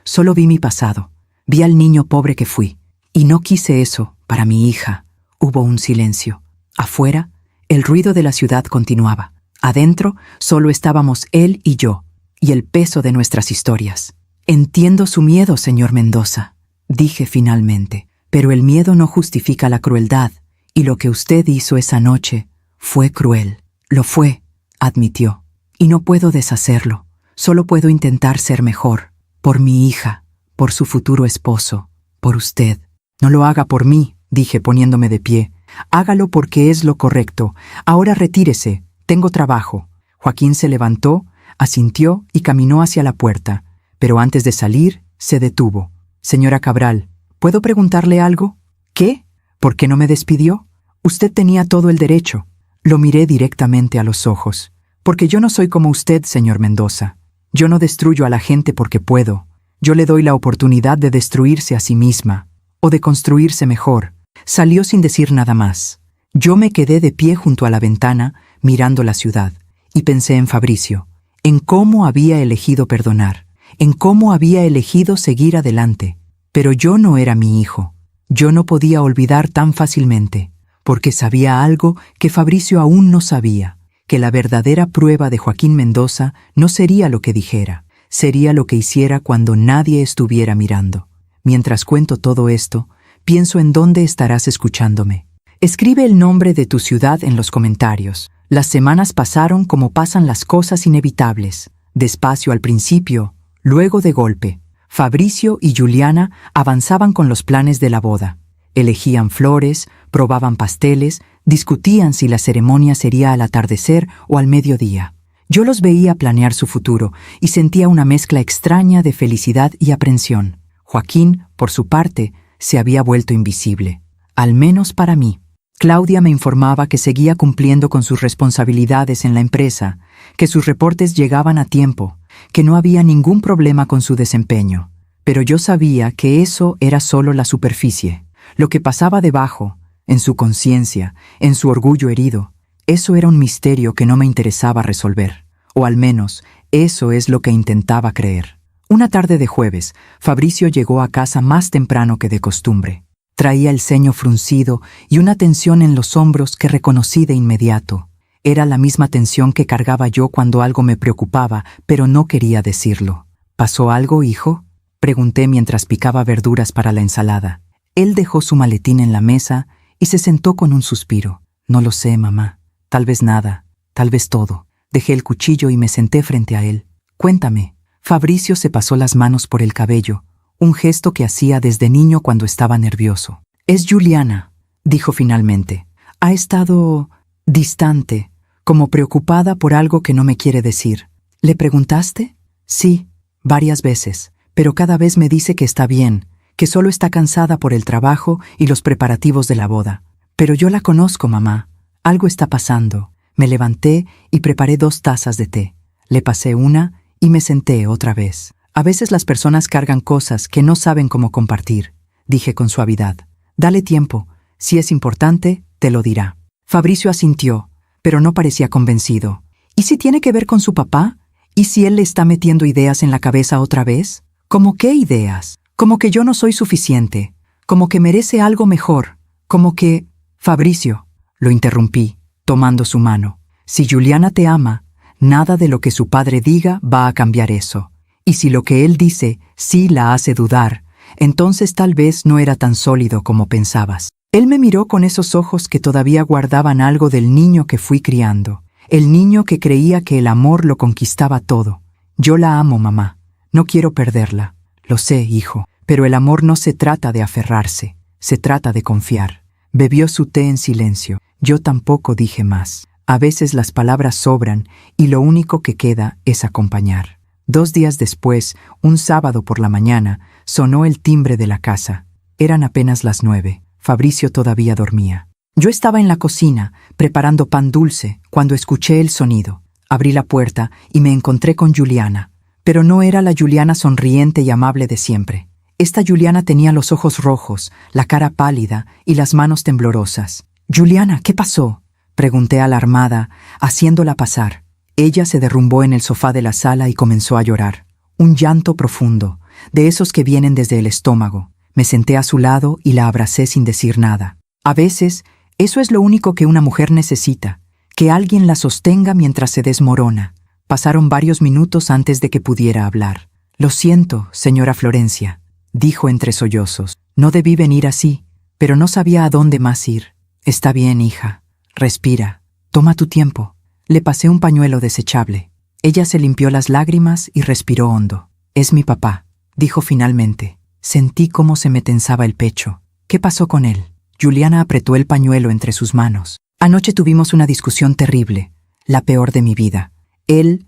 solo vi mi pasado. Vi al niño pobre que fui. Y no quise eso para mi hija. Hubo un silencio. Afuera, el ruido de la ciudad continuaba. Adentro, solo estábamos él y yo, y el peso de nuestras historias. Entiendo su miedo, señor Mendoza, dije finalmente, pero el miedo no justifica la crueldad, y lo que usted hizo esa noche fue cruel. Lo fue, admitió, y no puedo deshacerlo. Solo puedo intentar ser mejor, por mi hija, por su futuro esposo, por usted. No lo haga por mí, dije poniéndome de pie. Hágalo porque es lo correcto. Ahora retírese, tengo trabajo. Joaquín se levantó, asintió y caminó hacia la puerta, pero antes de salir, se detuvo. Señora Cabral, ¿puedo preguntarle algo? ¿Qué? ¿Por qué no me despidió? Usted tenía todo el derecho. Lo miré directamente a los ojos. Porque yo no soy como usted, señor Mendoza. Yo no destruyo a la gente porque puedo. Yo le doy la oportunidad de destruirse a sí misma, o de construirse mejor. Salió sin decir nada más. Yo me quedé de pie junto a la ventana, mirando la ciudad, y pensé en Fabricio, en cómo había elegido perdonar, en cómo había elegido seguir adelante. Pero yo no era mi hijo. Yo no podía olvidar tan fácilmente, porque sabía algo que Fabricio aún no sabía, que la verdadera prueba de Joaquín Mendoza no sería lo que dijera, sería lo que hiciera cuando nadie estuviera mirando. Mientras cuento todo esto, pienso en dónde estarás escuchándome. Escribe el nombre de tu ciudad en los comentarios. Las semanas pasaron como pasan las cosas inevitables, despacio al principio, luego de golpe. Fabricio y Juliana avanzaban con los planes de la boda. Elegían flores, probaban pasteles, discutían si la ceremonia sería al atardecer o al mediodía. Yo los veía planear su futuro y sentía una mezcla extraña de felicidad y aprensión. Joaquín, por su parte, se había vuelto invisible, al menos para mí. Claudia me informaba que seguía cumpliendo con sus responsabilidades en la empresa, que sus reportes llegaban a tiempo, que no había ningún problema con su desempeño. Pero yo sabía que eso era solo la superficie. Lo que pasaba debajo, en su conciencia, en su orgullo herido, eso era un misterio que no me interesaba resolver. O al menos, eso es lo que intentaba creer. Una tarde de jueves, Fabricio llegó a casa más temprano que de costumbre. Traía el ceño fruncido y una tensión en los hombros que reconocí de inmediato. Era la misma tensión que cargaba yo cuando algo me preocupaba, pero no quería decirlo. ¿Pasó algo, hijo?, pregunté mientras picaba verduras para la ensalada. Él dejó su maletín en la mesa y se sentó con un suspiro. No lo sé, mamá. Tal vez nada, tal vez todo. Dejé el cuchillo y me senté frente a él. Cuéntame. Fabricio se pasó las manos por el cabello, un gesto que hacía desde niño cuando estaba nervioso. Es Juliana, dijo finalmente. Ha estado distante, como preocupada por algo que no me quiere decir. ¿Le preguntaste? Sí, varias veces, pero cada vez me dice que está bien, que solo está cansada por el trabajo y los preparativos de la boda. Pero yo la conozco, mamá. Algo está pasando. Me levanté y preparé 2 tazas de té. Le pasé una y me senté otra vez. A veces las personas cargan cosas que no saben cómo compartir, dije con suavidad. Dale tiempo. Si es importante, te lo dirá. Fabricio asintió, pero no parecía convencido. ¿Y si tiene que ver con su papá? ¿Y si él le está metiendo ideas en la cabeza otra vez? ¿Cómo qué ideas? Como que yo no soy suficiente. Como que merece algo mejor. Como que... Fabricio, lo interrumpí, tomando su mano. Si Juliana te ama, nada de lo que su padre diga va a cambiar eso. Y si lo que él dice sí la hace dudar, entonces tal vez no era tan sólido como pensabas. Él me miró con esos ojos que todavía guardaban algo del niño que fui criando, el niño que creía que el amor lo conquistaba todo. Yo la amo, mamá. No quiero perderla. Lo sé, hijo, pero el amor no se trata de aferrarse, se trata de confiar. Bebió su té en silencio. Yo tampoco dije más. A veces las palabras sobran y lo único que queda es acompañar. 2 días después, un sábado por la mañana, sonó el timbre de la casa. Eran apenas las 9. Fabricio todavía dormía. Yo estaba en la cocina, preparando pan dulce, cuando escuché el sonido. Abrí la puerta y me encontré con Juliana. Pero no era la Juliana sonriente y amable de siempre. Esta Juliana tenía los ojos rojos, la cara pálida y las manos temblorosas. «Juliana, ¿qué pasó?», pregunté alarmada, haciéndola pasar. Ella se derrumbó en el sofá de la sala y comenzó a llorar. Un llanto profundo, de esos que vienen desde el estómago. Me senté a su lado y la abracé sin decir nada. A veces, eso es lo único que una mujer necesita, que alguien la sostenga mientras se desmorona. Pasaron varios minutos antes de que pudiera hablar. «Lo siento, señora Florencia», dijo entre sollozos. «No debí venir así, pero no sabía a dónde más ir». «Está bien, hija. Respira. Toma tu tiempo». Le pasé un pañuelo desechable. Ella se limpió las lágrimas y respiró hondo. «Es mi papá», dijo finalmente. Sentí cómo se me tensaba el pecho. «¿Qué pasó con él?». Juliana apretó el pañuelo entre sus manos. «Anoche tuvimos una discusión terrible, la peor de mi vida. Él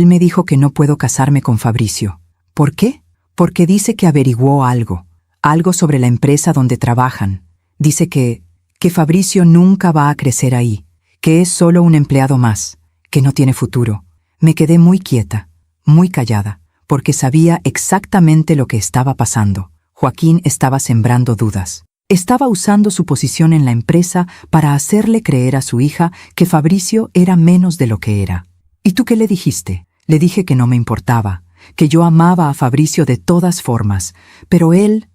me dijo que no puedo casarme con Fabricio». «¿Por qué?». «Porque dice que averiguó algo sobre la empresa donde trabajan. Dice que Fabricio nunca va a crecer ahí, que es solo un empleado más, que no tiene futuro». Me quedé muy quieta, muy callada, porque sabía exactamente lo que estaba pasando. Joaquín estaba sembrando dudas. Estaba usando su posición en la empresa para hacerle creer a su hija que Fabricio era menos de lo que era. «¿Y tú qué le dijiste?». Le dije que no me importaba, que yo amaba a Fabricio de todas formas, pero él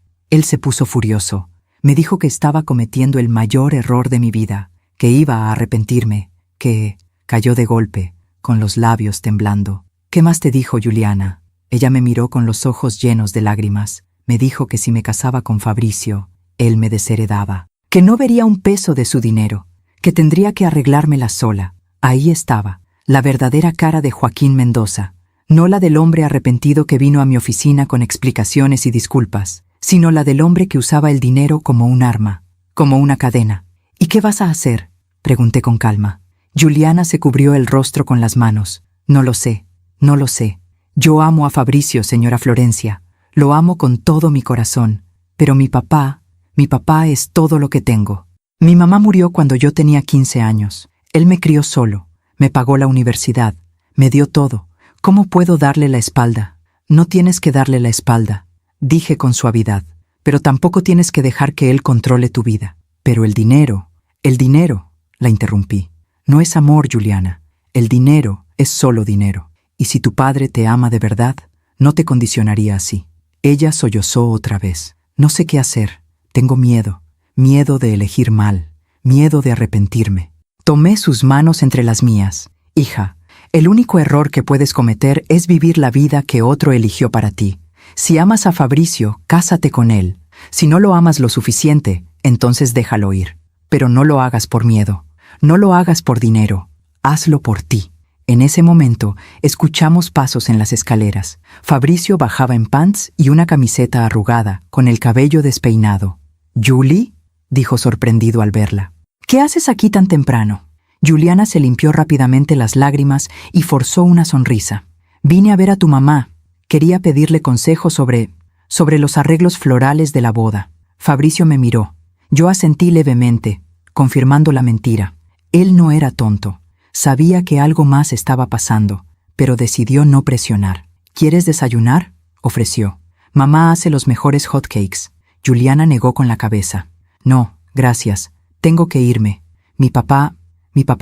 se puso furioso. Me dijo que estaba cometiendo el mayor error de mi vida, que iba a arrepentirme, que... Cayó de golpe, con los labios temblando. «¿Qué más te dijo, Juliana?». Ella me miró con los ojos llenos de lágrimas. Me dijo que si me casaba con Fabricio, él me desheredaba, que no vería un peso de su dinero, que tendría que arreglármela sola. Ahí estaba, la verdadera cara de Joaquín Mendoza, no la del hombre arrepentido que vino a mi oficina con explicaciones y disculpas, sino la del hombre que usaba el dinero como un arma, como una cadena. «¿Y qué vas a hacer?», pregunté con calma. Juliana se cubrió el rostro con las manos. «No lo sé, no lo sé. Yo amo a Fabricio, señora Florencia. Lo amo con todo mi corazón. Pero mi papá es todo lo que tengo. Mi mamá murió cuando yo tenía 15 años. Él me crió solo, me pagó la universidad, me dio todo. ¿Cómo puedo darle la espalda?». «No tienes que darle la espalda», dije con suavidad, «pero tampoco tienes que dejar que él controle tu vida». «Pero el dinero», la interrumpí. «No es amor, Juliana. El dinero es solo dinero. Y si tu padre te ama de verdad, no te condicionaría así». Ella sollozó otra vez. «No sé qué hacer. Tengo miedo. Miedo de elegir mal. Miedo de arrepentirme». Tomé sus manos entre las mías. «Hija, el único error que puedes cometer es vivir la vida que otro eligió para ti. Si amas a Fabricio, cásate con él. Si no lo amas lo suficiente, entonces déjalo ir. Pero no lo hagas por miedo. No lo hagas por dinero. Hazlo por ti». En ese momento, escuchamos pasos en las escaleras. Fabricio bajaba en pants y una camiseta arrugada, con el cabello despeinado. «¿Julie?», dijo sorprendido al verla. «¿Qué haces aquí tan temprano?». Juliana se limpió rápidamente las lágrimas y forzó una sonrisa. «Vine a ver a tu mamá. Quería pedirle consejo sobre los arreglos florales de la boda». Fabricio me miró. Yo asentí levemente, confirmando la mentira. Él no era tonto. Sabía que algo más estaba pasando, pero decidió no presionar. ¿Quieres desayunar?, ofreció. Mamá hace los mejores hotcakes. Juliana negó con la cabeza. No, gracias. Tengo que irme. Mi papá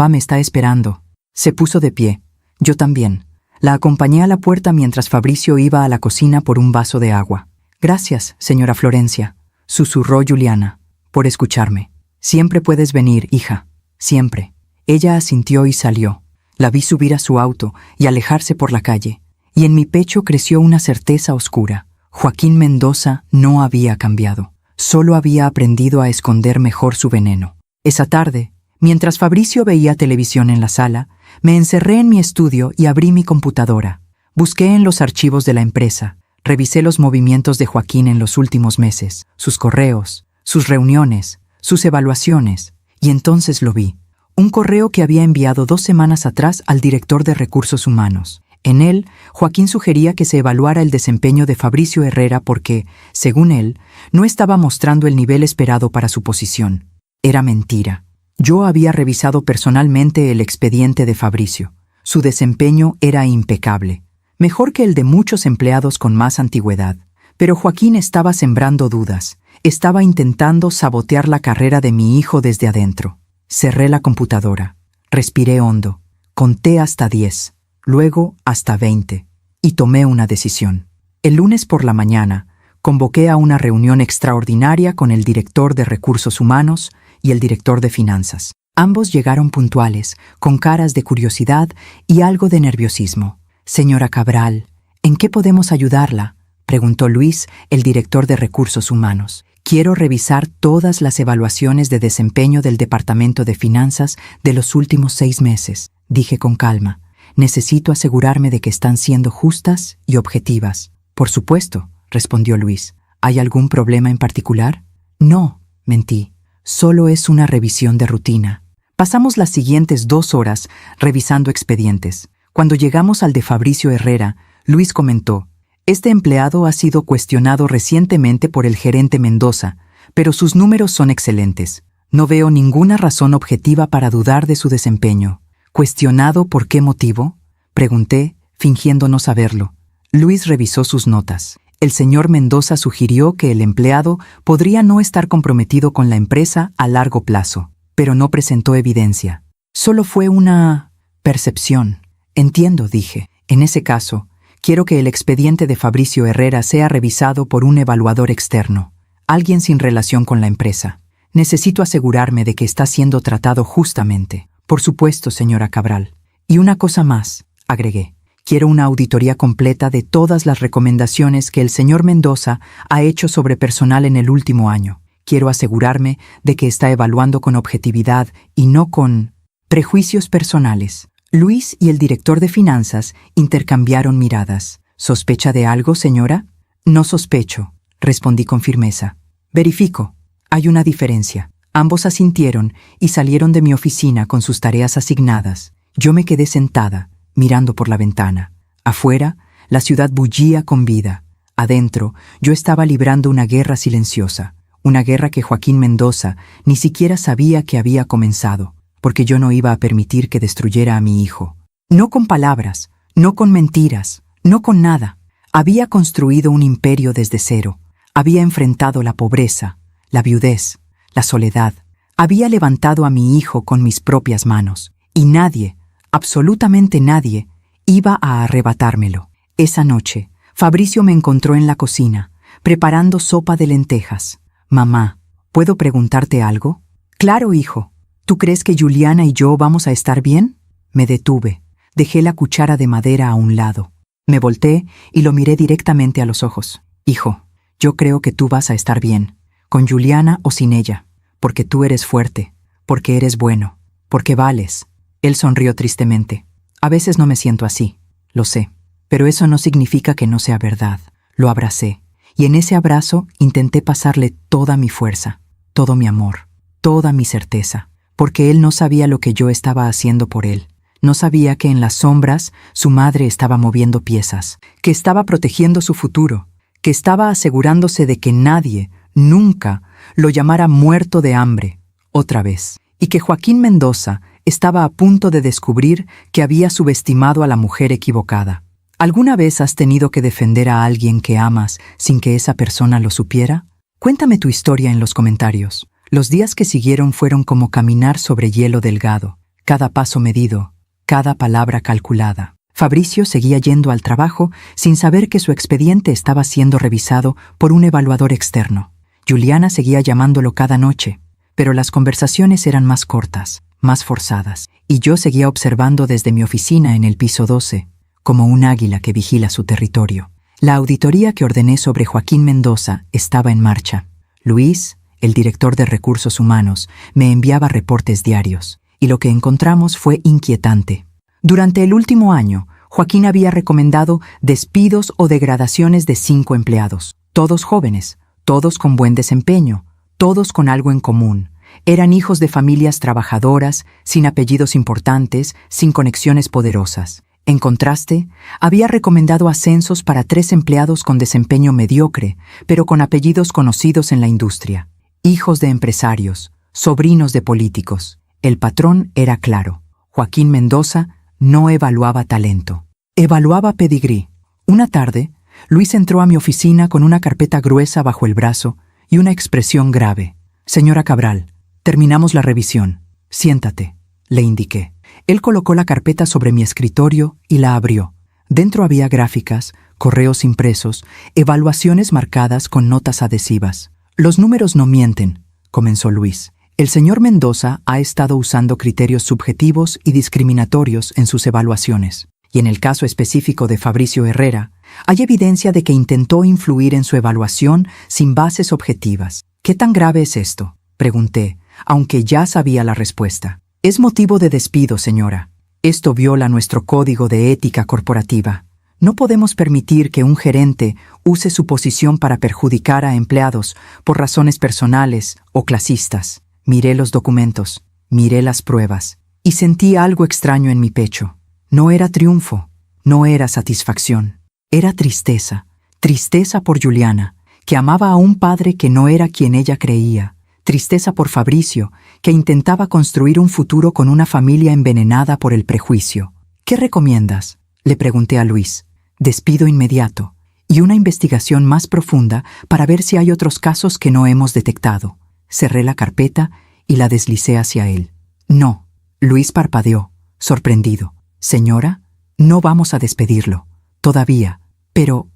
me está esperando. Se puso de pie. Yo también. La acompañé a la puerta mientras Fabricio iba a la cocina por un vaso de agua. Gracias, señora Florencia, susurró Juliana, por escucharme. Siempre puedes venir, hija. Siempre. Ella asintió y salió. La vi subir a su auto y alejarse por la calle, y en mi pecho creció una certeza oscura. Joaquín Mendoza no había cambiado. Solo había aprendido a esconder mejor su veneno. Esa tarde, mientras Fabricio veía televisión en la sala, me encerré en mi estudio y abrí mi computadora. Busqué en los archivos de la empresa, revisé los movimientos de Joaquín en los últimos meses, sus correos, sus reuniones, sus evaluaciones, y entonces lo vi. Un correo que había enviado 2 semanas atrás al director de Recursos Humanos. En él, Joaquín sugería que se evaluara el desempeño de Fabricio Herrera porque, según él, no estaba mostrando el nivel esperado para su posición. Era mentira. Yo había revisado personalmente el expediente de Fabricio. Su desempeño era impecable, mejor que el de muchos empleados con más antigüedad. Pero Joaquín estaba sembrando dudas, estaba intentando sabotear la carrera de mi hijo desde adentro. Cerré la computadora, respiré hondo, conté hasta 10. Luego hasta 20, y tomé una decisión. El lunes por la mañana, convoqué a una reunión extraordinaria con el director de Recursos Humanos y el director de Finanzas. Ambos llegaron puntuales, con caras de curiosidad y algo de nerviosismo. «Señora Cabral, ¿en qué podemos ayudarla?», preguntó Luis, el director de Recursos Humanos. «Quiero revisar todas las evaluaciones de desempeño del Departamento de Finanzas de los últimos 6 meses», dije con calma. «Necesito asegurarme de que están siendo justas y objetivas». «Por supuesto», respondió Luis. «¿Hay algún problema en particular?». «No», mentí. «Solo es una revisión de rutina». Pasamos las siguientes 2 horas revisando expedientes. Cuando llegamos al de Fabricio Herrera, Luis comentó: «Este empleado ha sido cuestionado recientemente por el gerente Mendoza, pero sus números son excelentes. No veo ninguna razón objetiva para dudar de su desempeño». «¿Cuestionado por qué motivo?», pregunté, fingiendo no saberlo. Luis revisó sus notas. El señor Mendoza sugirió que el empleado podría no estar comprometido con la empresa a largo plazo, pero no presentó evidencia. Solo fue una percepción. «Entiendo», dije. «En ese caso, quiero que el expediente de Fabricio Herrera sea revisado por un evaluador externo, alguien sin relación con la empresa. Necesito asegurarme de que está siendo tratado justamente». «Por supuesto, señora Cabral. Y una cosa más», agregué. «Quiero una auditoría completa de todas las recomendaciones que el señor Mendoza ha hecho sobre personal en el último año. Quiero asegurarme de que está evaluando con objetividad y no con prejuicios personales». Luis y el director de Finanzas intercambiaron miradas. «¿Sospecha de algo, señora?». «No sospecho», respondí con firmeza. «Verifico. Hay una diferencia». Ambos asintieron y salieron de mi oficina con sus tareas asignadas. Yo me quedé sentada, mirando por la ventana. Afuera, la ciudad bullía con vida. Adentro, yo estaba librando una guerra silenciosa, una guerra que Joaquín Mendoza ni siquiera sabía que había comenzado, porque yo no iba a permitir que destruyera a mi hijo. No con palabras, no con mentiras, no con nada. Había construido un imperio desde cero. Había enfrentado la pobreza, la viudez, la soledad. Había levantado a mi hijo con mis propias manos, y nadie, absolutamente nadie, iba a arrebatármelo. Esa noche, Fabricio me encontró en la cocina, preparando sopa de lentejas. «Mamá, ¿puedo preguntarte algo?». «Claro, hijo. ¿Tú crees que Juliana y yo vamos a estar bien?». Me detuve, dejé la cuchara de madera a un lado. Me volteé y lo miré directamente a los ojos. «Hijo, yo creo que tú vas a estar bien, con Juliana o sin ella, porque tú eres fuerte, porque eres bueno, porque vales». Él sonrió tristemente. «A veces no me siento así, lo sé, pero eso no significa que no sea verdad». Lo abracé, y en ese abrazo intenté pasarle toda mi fuerza, todo mi amor, toda mi certeza, porque él no sabía lo que yo estaba haciendo por él. No sabía que en las sombras su madre estaba moviendo piezas, que estaba protegiendo su futuro, que estaba asegurándose de que nadie, nunca, lo llamara muerto de hambre, otra vez. y que Joaquín Mendoza estaba a punto de descubrir que había subestimado a la mujer equivocada. ¿Alguna vez has tenido que defender a alguien que amas sin que esa persona lo supiera? Cuéntame tu historia en los comentarios. Los días que siguieron fueron como caminar sobre hielo delgado, cada paso medido, cada palabra calculada. Fabricio seguía yendo al trabajo sin saber que su expediente estaba siendo revisado por un evaluador externo. Juliana seguía llamándolo cada noche, pero las conversaciones eran más cortas, más forzadas, y yo seguía observando desde mi oficina en el piso 12, como un águila que vigila su territorio. La auditoría que ordené sobre Joaquín Mendoza estaba en marcha. Luis, el director de Recursos Humanos, me enviaba reportes diarios, y lo que encontramos fue inquietante. Durante el último año, Joaquín había recomendado despidos o degradaciones de 5 empleados, todos jóvenes, todos con buen desempeño, todos con algo en común. Eran hijos de familias trabajadoras, sin apellidos importantes, sin conexiones poderosas. En contraste, había recomendado ascensos para 3 empleados con desempeño mediocre, pero con apellidos conocidos en la industria. Hijos de empresarios, sobrinos de políticos. El patrón era claro. Joaquín Mendoza no evaluaba talento, evaluaba pedigrí. Una tarde, Luis entró a mi oficina con una carpeta gruesa bajo el brazo y una expresión grave. «Señora Cabral, terminamos la revisión. Siéntate», le indiqué. Él colocó la carpeta sobre mi escritorio y la abrió. Dentro había gráficas, correos impresos, evaluaciones marcadas con notas adhesivas. «Los números no mienten», comenzó Luis. «El señor Mendoza ha estado usando criterios subjetivos y discriminatorios en sus evaluaciones. Y en el caso específico de Fabricio Herrera, hay evidencia de que intentó influir en su evaluación sin bases objetivas». «¿Qué tan grave es esto?», pregunté, aunque ya sabía la respuesta. «Es motivo de despido, señora. Esto viola nuestro código de ética corporativa. No podemos permitir que un gerente use su posición para perjudicar a empleados por razones personales o clasistas». Miré los documentos, miré las pruebas, y sentí algo extraño en mi pecho. No era triunfo, no era satisfacción, era tristeza. Tristeza por Juliana, que amaba a un padre que no era quien ella creía. Tristeza por Fabricio, que intentaba construir un futuro con una familia envenenada por el prejuicio. «¿Qué recomiendas?», le pregunté a Luis. «Despido inmediato y una investigación más profunda para ver si hay otros casos que no hemos detectado». Cerré la carpeta y la deslicé hacia él. «No», Luis parpadeó, sorprendido. «Señora, no vamos a despedirlo. Todavía. Pero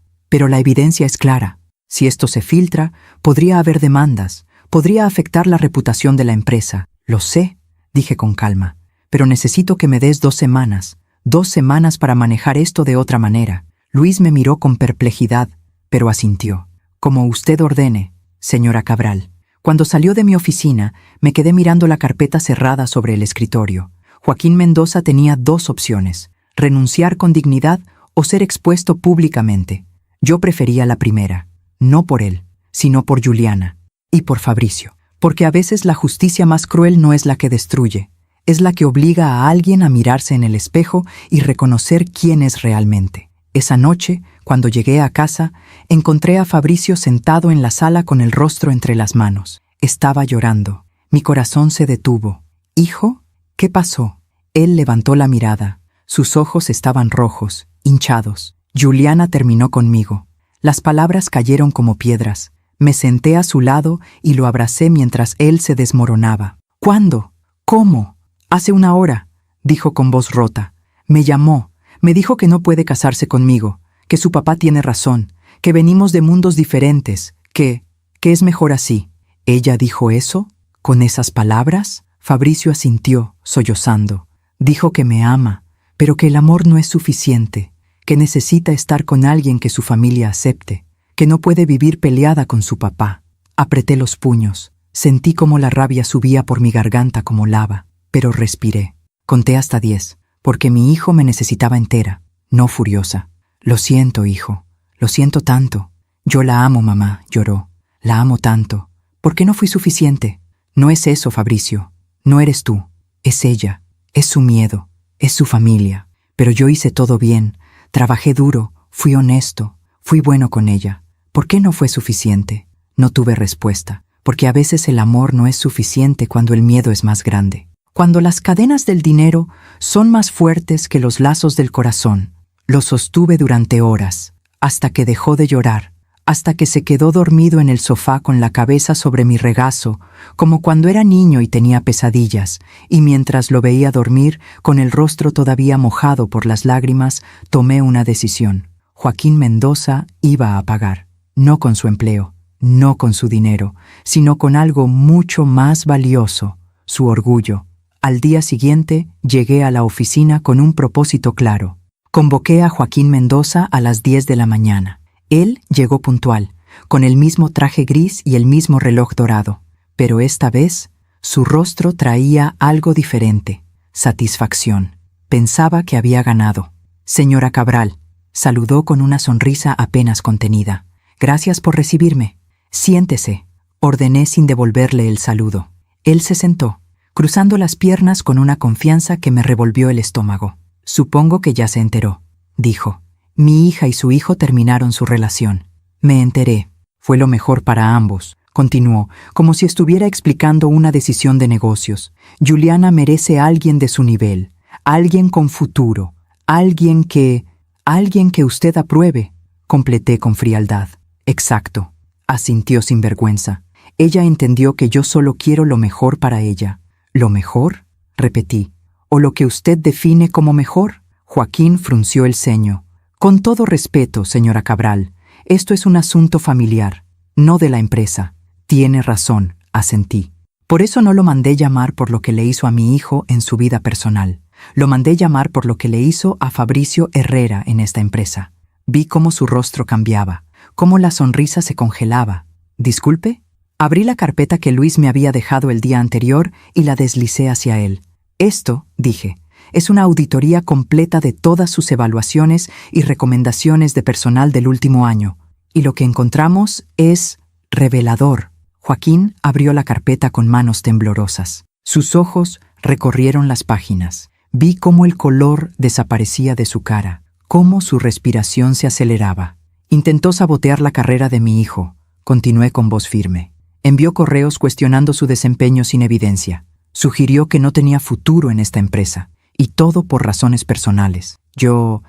la evidencia es clara. Si esto se filtra, podría haber demandas. Podría afectar la reputación de la empresa». «Lo sé», dije con calma, «pero necesito que me des 2 semanas. 2 semanas para manejar esto de otra manera». Luis me miró con perplejidad, pero asintió. «Como usted ordene, señora Cabral». Cuando salió de mi oficina, me quedé mirando la carpeta cerrada sobre el escritorio. Joaquín Mendoza tenía 2 opciones: renunciar con dignidad o ser expuesto públicamente. Yo prefería la primera, no por él, sino por Juliana y por Fabricio. Porque a veces la justicia más cruel no es la que destruye, es la que obliga a alguien a mirarse en el espejo y reconocer quién es realmente. Esa noche, cuando llegué a casa, encontré a Fabricio sentado en la sala con el rostro entre las manos. Estaba llorando. Mi corazón se detuvo. «¿Hijo? ¿Qué pasó?». Él levantó la mirada. Sus ojos estaban rojos, hinchados. Juliana terminó conmigo. Las palabras cayeron como piedras. Me senté a su lado y lo abracé mientras él se desmoronaba. «¿Cuándo? ¿Cómo?». «Hace 1 hora», dijo con voz rota. «Me llamó. Me dijo que no puede casarse conmigo, que su papá tiene razón, que venimos de mundos diferentes, que es mejor así». «¿Ella dijo eso? ¿Con esas palabras?». Fabricio asintió, sollozando. «Dijo que me ama, pero que el amor no es suficiente, que necesita estar con alguien que su familia acepte, que no puede vivir peleada con su papá». Apreté los puños, sentí como la rabia subía por mi garganta como lava, pero respiré. Conté hasta 10. Porque mi hijo me necesitaba entera, no furiosa. «Lo siento, hijo. Lo siento tanto. Yo la amo, mamá», lloró. «La amo tanto. ¿Por qué no fui suficiente?». «No es eso, Fabricio. No eres tú. Es ella. Es su miedo. Es su familia. Pero yo hice todo bien. Trabajé duro. Fui honesto. Fui bueno con ella. ¿Por qué no fue suficiente?». No tuve respuesta. porque a veces el amor no es suficiente cuando el miedo es más grande. Cuando las cadenas del dinero son más fuertes que los lazos del corazón. Lo sostuve durante horas, hasta que dejó de llorar, hasta que se quedó dormido en el sofá con la cabeza sobre mi regazo, como cuando era niño y tenía pesadillas, y mientras lo veía dormir, con el rostro todavía mojado por las lágrimas, tomé una decisión. Joaquín Mendoza iba a pagar, no con su empleo, no con su dinero, sino con algo mucho más valioso, su orgullo. Al día siguiente llegué a la oficina con un propósito claro. Convoqué a Joaquín Mendoza a las 10 de la mañana. Él llegó puntual, con el mismo traje gris y el mismo reloj dorado, pero esta vez su rostro traía algo diferente, satisfacción. Pensaba que había ganado. «Señora Cabral», saludó con una sonrisa apenas contenida. «Gracias por recibirme. Siéntese», ordené sin devolverle el saludo. Él se sentó, cruzando las piernas con una confianza que me revolvió el estómago. «Supongo que ya se enteró», dijo. «Mi hija y su hijo terminaron su relación». «Me enteré. Fue lo mejor para ambos», continuó, como si estuviera explicando una decisión de negocios. «Juliana merece a alguien de su nivel, alguien con futuro, alguien que usted apruebe», completé con frialdad. «Exacto», asintió sin vergüenza. Ella entendió que yo solo quiero lo mejor para ella. «¿Lo mejor?», repetí. «¿O lo que usted define como mejor?». Joaquín frunció el ceño. «Con todo respeto, señora Cabral, esto es un asunto familiar, no de la empresa». «Tiene razón», asentí. «Por eso no lo mandé llamar por lo que le hizo a mi hijo en su vida personal. Lo mandé llamar por lo que le hizo a Fabricio Herrera en esta empresa». Vi cómo su rostro cambiaba, cómo la sonrisa se congelaba. «¿Disculpe?». Abrí la carpeta que Luis me había dejado el día anterior y la deslicé hacia él. «Esto», dije, «es una auditoría completa de todas sus evaluaciones y recomendaciones de personal del último año. Y lo que encontramos es revelador». Joaquín abrió la carpeta con manos temblorosas. Sus ojos recorrieron las páginas. Vi cómo el color desaparecía de su cara, cómo su respiración se aceleraba. «Intentó sabotear la carrera de mi hijo», continué con voz firme. «Envió correos cuestionando su desempeño sin evidencia. Sugirió que no tenía futuro en esta empresa, y todo por razones personales. Yo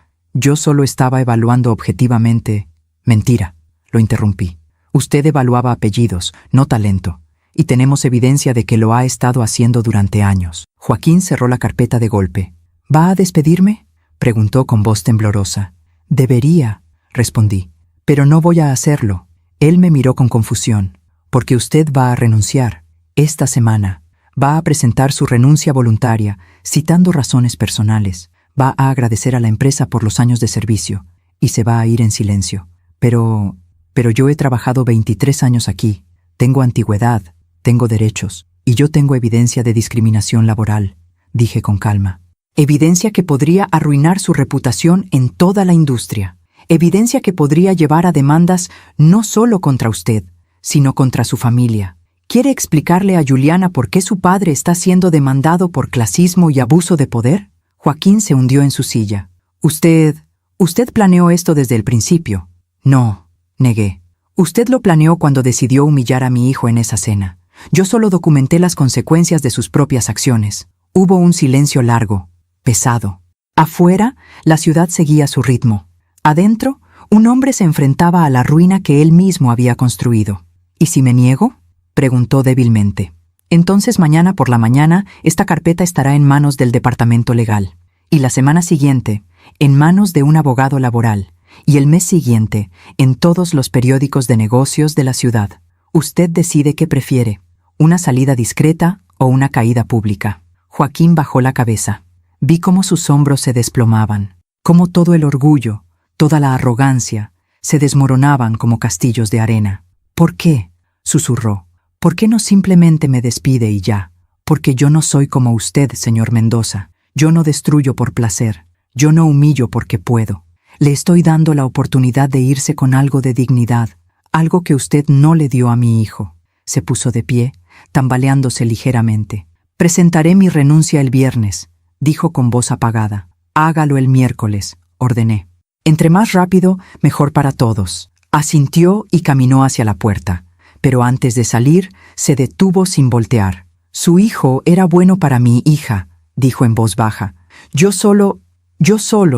solo estaba evaluando objetivamente». «Mentira», lo interrumpí. «Usted evaluaba apellidos, no talento, y tenemos evidencia de que lo ha estado haciendo durante años». Joaquín cerró la carpeta de golpe. «¿Va a despedirme?», preguntó con voz temblorosa. «Debería», respondí, «pero no voy a hacerlo». Él me miró con confusión. «Porque usted va a renunciar. Esta semana. Va a presentar su renuncia voluntaria, citando razones personales. Va a agradecer a la empresa por los años de servicio, y se va a ir en silencio. Pero yo he trabajado 23 años aquí. Tengo antigüedad, tengo derechos, y yo tengo evidencia de discriminación laboral», dije con calma. «Evidencia que podría arruinar su reputación en toda la industria. Evidencia que podría llevar a demandas no solo contra usted, sino contra su familia. ¿Quiere explicarle a Juliana por qué su padre está siendo demandado por clasismo y abuso de poder?» Joaquín se hundió en su silla. «Usted planeó esto desde el principio». «No», negué. «Usted lo planeó cuando decidió humillar a mi hijo en esa cena. Yo solo documenté las consecuencias de sus propias acciones». Hubo un silencio largo, pesado. Afuera, la ciudad seguía su ritmo. Adentro, un hombre se enfrentaba a la ruina que él mismo había construido. «¿Y si me niego?», preguntó débilmente. «Entonces mañana por la mañana esta carpeta estará en manos del departamento legal, y la semana siguiente en manos de un abogado laboral, y el mes siguiente en todos los periódicos de negocios de la ciudad. Usted decide qué prefiere, una salida discreta o una caída pública». Joaquín bajó la cabeza. Vi cómo sus hombros se desplomaban, cómo todo el orgullo, toda la arrogancia, se desmoronaban como castillos de arena. «¿Por qué?», susurró. «¿Por qué no simplemente me despide y ya? Porque yo no soy como usted, señor Mendoza. Yo no destruyo por placer. Yo no humillo porque puedo. Le estoy dando la oportunidad de irse con algo de dignidad, algo que usted no le dio a mi hijo». Se puso de pie, tambaleándose ligeramente. «Presentaré mi renuncia el viernes», dijo con voz apagada. «Hágalo el miércoles», ordené. «Entre más rápido, mejor para todos». Asintió y caminó hacia la puerta. pero antes de salir se detuvo sin voltear. Su hijo era bueno para mi hija, dijo en voz baja. Yo solo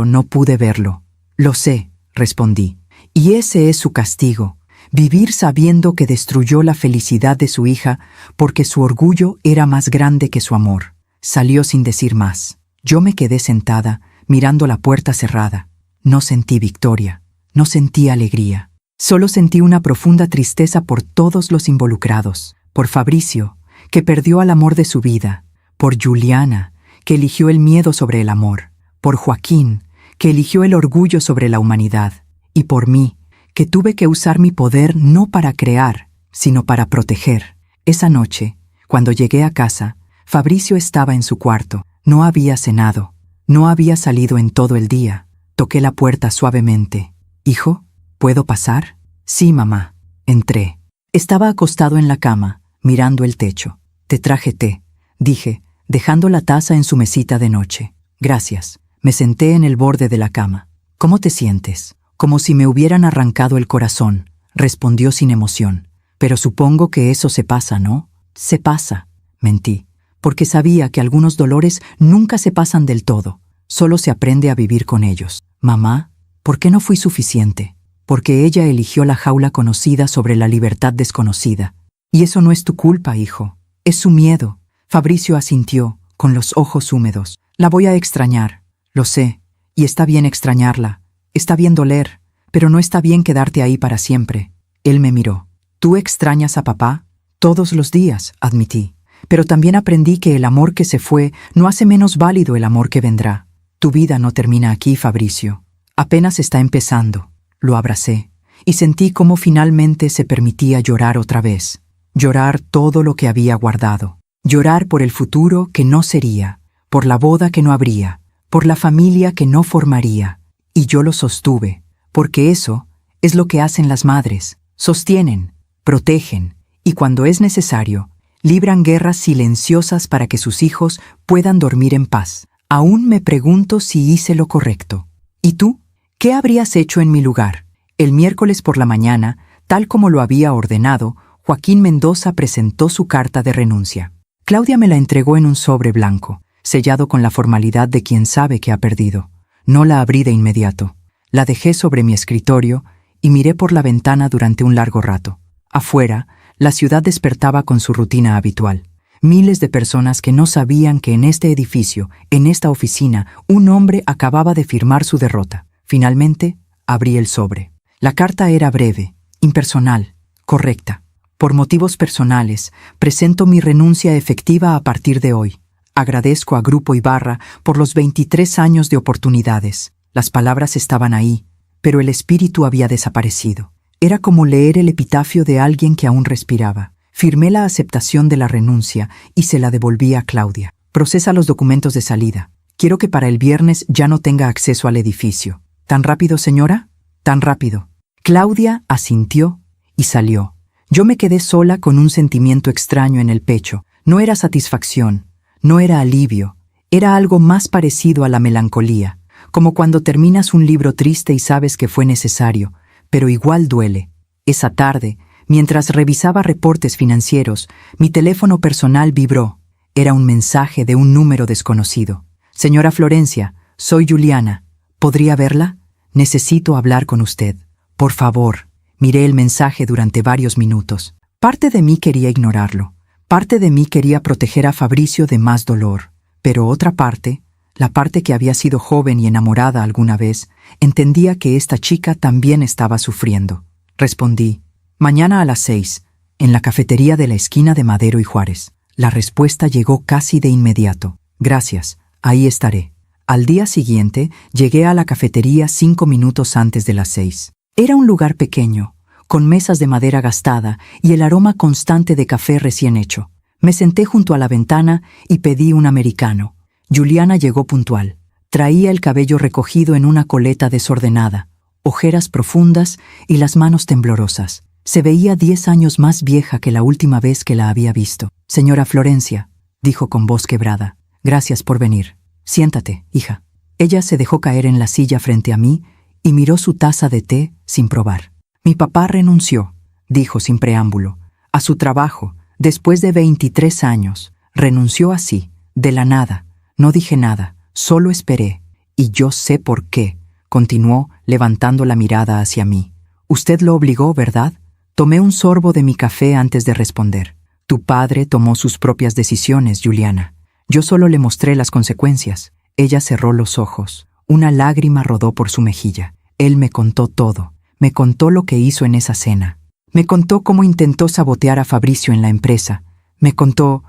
no pude verlo. Lo sé, respondí. Y ese es su castigo. Vivir sabiendo que destruyó la felicidad de su hija porque su orgullo era más grande que su amor. Salió sin decir más. Yo me quedé sentada, mirando la puerta cerrada. No sentí victoria, no sentí alegría. Solo sentí una profunda tristeza por todos los involucrados. Por Fabricio, que perdió al amor de su vida. Por Juliana, que eligió el miedo sobre el amor. Por Joaquín, que eligió el orgullo sobre la humanidad. Y por mí, que tuve que usar mi poder no para crear, sino para proteger. Esa noche, cuando llegué a casa, Fabricio estaba en su cuarto. No había cenado. No había salido en todo el día. Toqué la puerta suavemente. «Hijo, ¿puedo pasar?» «Sí, mamá». Entré. Estaba acostado en la cama, mirando el techo. «Te traje té», dije, dejando la taza en su mesita de noche. «Gracias». Me senté en el borde de la cama. «¿Cómo te sientes?» «Como si me hubieran arrancado el corazón», respondió sin emoción. «Pero supongo que eso se pasa, ¿no?» «Se pasa», mentí, porque sabía que algunos dolores nunca se pasan del todo, solo se aprende a vivir con ellos. «Mamá, ¿por qué no fui suficiente?» «Porque ella eligió la jaula conocida sobre la libertad desconocida. Y eso no es tu culpa, hijo, es su miedo». Fabricio asintió, con los ojos húmedos. «La voy a extrañar, lo sé, y está bien extrañarla. Está bien doler, pero no está bien quedarte ahí para siempre». Él me miró. «¿Tú extrañas a papá?» «Todos los días», admití. «Pero también aprendí que el amor que se fue no hace menos válido el amor que vendrá. Tu vida no termina aquí, Fabricio. Apenas está empezando». Lo abracé, y sentí cómo finalmente se permitía llorar otra vez. Llorar todo lo que había guardado. Llorar por el futuro que no sería, por la boda que no habría, por la familia que no formaría. Y yo lo sostuve, porque eso es lo que hacen las madres. Sostienen, protegen, y cuando es necesario, libran guerras silenciosas para que sus hijos puedan dormir en paz. Aún me pregunto si hice lo correcto. ¿Y tú? ¿Qué habrías hecho en mi lugar? El miércoles por la mañana, tal como lo había ordenado, Joaquín Mendoza presentó su carta de renuncia. Claudia me la entregó en un sobre blanco, sellado con la formalidad de quien sabe que ha perdido. No la abrí de inmediato. La dejé sobre mi escritorio y miré por la ventana durante un largo rato. Afuera, la ciudad despertaba con su rutina habitual. Miles de personas que no sabían que en este edificio, en esta oficina, un hombre acababa de firmar su derrota. Finalmente, abrí el sobre. La carta era breve, impersonal, correcta. Por motivos personales, presento mi renuncia efectiva a partir de hoy. Agradezco a Grupo Ibarra por los 23 años de oportunidades. Las palabras estaban ahí, pero el espíritu había desaparecido. Era como leer el epitafio de alguien que aún respiraba. Firmé la aceptación de la renuncia y se la devolví a Claudia. «Procesa los documentos de salida. Quiero que para el viernes ya no tenga acceso al edificio». «¿Tan rápido, señora?» «Tan rápido». Claudia asintió y salió. Yo me quedé sola con un sentimiento extraño en el pecho. No era satisfacción, no era alivio, era algo más parecido a la melancolía, como cuando terminas un libro triste y sabes que fue necesario, pero igual duele. Esa tarde, mientras revisaba reportes financieros, mi teléfono personal vibró. Era un mensaje de un número desconocido. «Señora Florencia, soy Juliana. ¿Podría verla? Necesito hablar con usted. Por favor». Miré el mensaje durante varios minutos. Parte de mí quería ignorarlo. Parte de mí quería proteger a Fabricio de más dolor. Pero otra parte, la parte que había sido joven y enamorada alguna vez, entendía que esta chica también estaba sufriendo. Respondí: «Mañana a las 6, en la cafetería de la esquina de Madero y Juárez». La respuesta llegó casi de inmediato. «Gracias, ahí estaré». Al día siguiente, llegué a la cafetería 5 minutos antes de las 6. Era un lugar pequeño, con mesas de madera gastada y el aroma constante de café recién hecho. Me senté junto a la ventana y pedí un americano. Juliana llegó puntual. Traía el cabello recogido en una coleta desordenada, ojeras profundas y las manos temblorosas. Se veía 10 años más vieja que la última vez que la había visto. «Señora Florencia», dijo con voz quebrada, «gracias por venir. Siéntate, hija». Ella se dejó caer en la silla frente a mí y miró su taza de té sin probar. «Mi papá renunció», dijo sin preámbulo. a su trabajo, después de 23 años. Renunció así, de la nada. No dije nada, solo esperé. Y yo sé por qué, continuó, levantando la mirada hacia mí. Usted lo obligó, ¿verdad? Tomé un sorbo de mi café antes de responder. Tu padre tomó sus propias decisiones, Juliana. Yo solo le mostré las consecuencias. Ella cerró los ojos. Una lágrima rodó por su mejilla. Él me contó todo. Me contó lo que hizo en esa cena. Me contó cómo intentó sabotear a Fabricio en la empresa. Me contó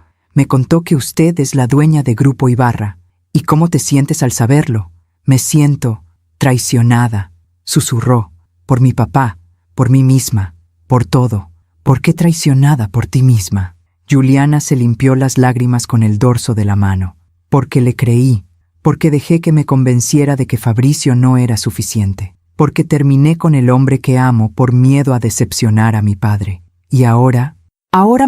que usted es la dueña de Grupo Ibarra. ¿Y cómo te sientes al saberlo? Me siento traicionada, susurró. Por mi papá, por mí misma, por todo. ¿Por qué traicionada por ti misma? Juliana se limpió las lágrimas con el dorso de la mano. Porque le creí, porque dejé que me convenciera de que Fabricio no era suficiente, porque terminé con el hombre que amo por miedo a decepcionar a mi padre. Y ahora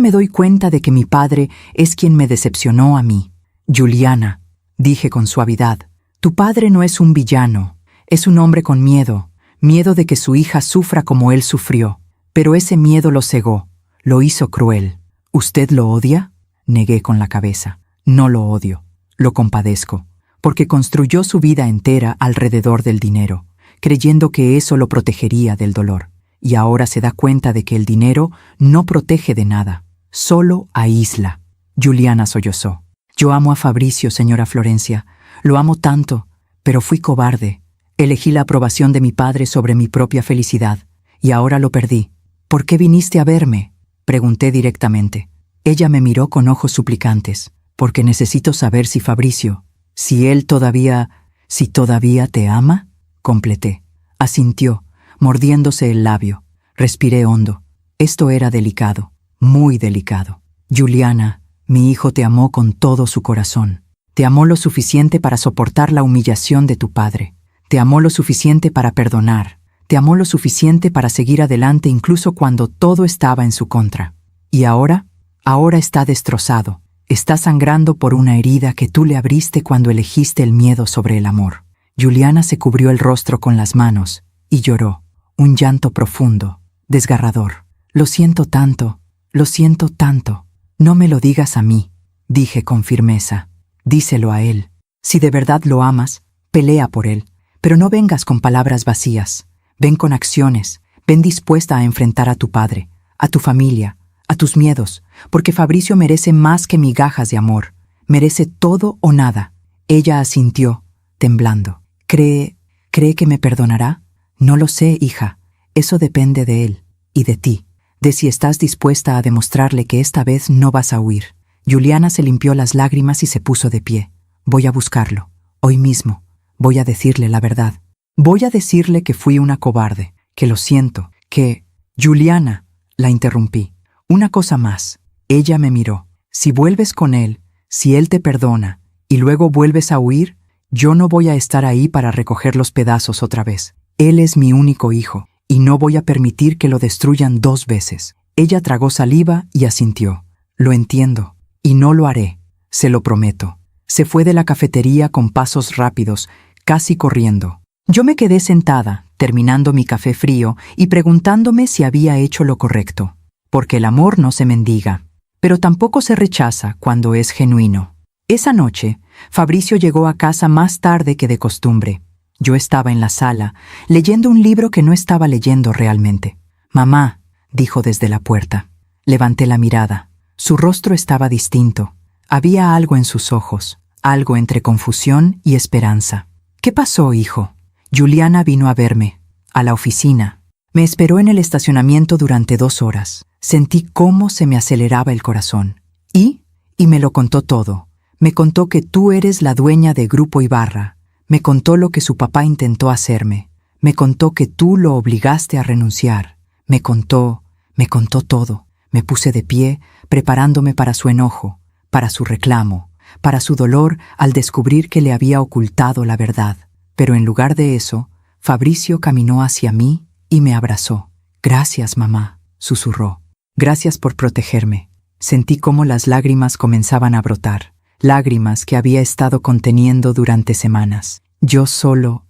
me doy cuenta de que mi padre es quien me decepcionó a mí. Juliana, dije con suavidad, tu padre no es un villano, es un hombre con miedo de que su hija sufra como él sufrió. Pero ese miedo lo cegó, lo hizo cruel. ¿Usted lo odia? Negué con la cabeza. No lo odio, lo compadezco, porque construyó su vida entera alrededor del dinero, creyendo que eso lo protegería del dolor. Y ahora se da cuenta de que el dinero no protege de nada, solo aísla. Juliana sollozó. Yo amo a Fabricio, señora Florencia, lo amo tanto, pero fui cobarde. Elegí la aprobación de mi padre sobre mi propia felicidad, y ahora lo perdí. ¿Por qué viniste a verme? Pregunté directamente. Ella me miró con ojos suplicantes, porque necesito saber si Fabricio, si todavía te ama, completé. Asintió, mordiéndose el labio. Respiré hondo. Esto era delicado, muy delicado. Juliana, mi hijo te amó con todo su corazón. Te amó lo suficiente para soportar la humillación de tu padre. Te amó lo suficiente para perdonar. Te amó lo suficiente para seguir adelante incluso cuando todo estaba en su contra. Y ahora está destrozado. Está sangrando por una herida que tú le abriste cuando elegiste el miedo sobre el amor. Juliana se cubrió el rostro con las manos y lloró. Un llanto profundo, desgarrador. Lo siento tanto. No me lo digas a mí, dije con firmeza. Díselo a él. Si de verdad lo amas, pelea por él. Pero no vengas con palabras vacías. Ven con acciones, ven dispuesta a enfrentar a tu padre, a tu familia, a tus miedos, porque Fabricio merece más que migajas de amor, merece todo o nada. Ella asintió, temblando. ¿Cree que me perdonará? No lo sé, hija, eso depende de él y de ti, de si estás dispuesta a demostrarle que esta vez no vas a huir. Juliana se limpió las lágrimas y se puso de pie. Voy a buscarlo, hoy mismo, voy a decirle la verdad. Voy a decirle que fui una cobarde, que lo siento, que... Juliana, la interrumpí. Una cosa más. Ella me miró. Si vuelves con él, si él te perdona, y luego vuelves a huir, yo no voy a estar ahí para recoger los pedazos otra vez. Él es mi único hijo, y no voy a permitir que lo destruyan 2 veces. Ella tragó saliva y asintió. Lo entiendo, y no lo haré, se lo prometo. Se fue de la cafetería con pasos rápidos, casi corriendo. Yo me quedé sentada, terminando mi café frío y preguntándome si había hecho lo correcto. Porque el amor no se mendiga, pero tampoco se rechaza cuando es genuino. Esa noche, Fabricio llegó a casa más tarde que de costumbre. Yo estaba en la sala, leyendo un libro que no estaba leyendo realmente. «Mamá», dijo desde la puerta. Levanté la mirada. Su rostro estaba distinto. Había algo en sus ojos, algo entre confusión y esperanza. «¿Qué pasó, hijo?» Juliana vino a verme, a la oficina. Me esperó en el estacionamiento durante 2 horas. Sentí cómo se me aceleraba el corazón. Y me lo contó todo. Me contó que tú eres la dueña de Grupo Ibarra. Me contó lo que su papá intentó hacerme. Me contó que tú lo obligaste a renunciar. Me contó todo. Me puse de pie, preparándome para su enojo, para su reclamo, para su dolor al descubrir que le había ocultado la verdad. Pero en lugar de eso, Fabricio caminó hacia mí y me abrazó. «Gracias, mamá», susurró. «Gracias por protegerme». Sentí cómo las lágrimas comenzaban a brotar, lágrimas que había estado conteniendo durante semanas. Yo solo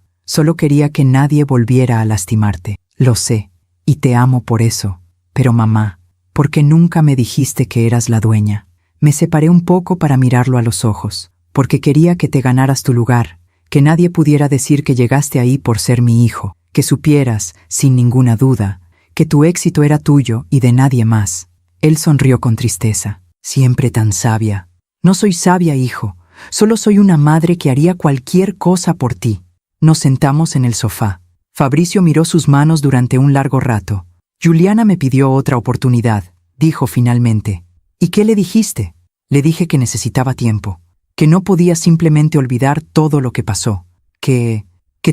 quería que nadie volviera a lastimarte. Lo sé, y te amo por eso. Pero mamá, ¿Por qué nunca me dijiste que eras la dueña? Me separé un poco para mirarlo a los ojos, porque quería que te ganaras tu lugar, que nadie pudiera decir que llegaste ahí por ser mi hijo, que supieras, sin ninguna duda, que tu éxito era tuyo y de nadie más. Él sonrió con tristeza. Siempre tan sabia. No soy sabia, hijo. Solo soy una madre que haría cualquier cosa por ti. Nos sentamos en el sofá. Fabricio miró sus manos durante un largo rato. Juliana me pidió otra oportunidad, dijo finalmente. ¿Y qué le dijiste? Le dije que necesitaba tiempo, que no podía simplemente olvidar todo lo que pasó, que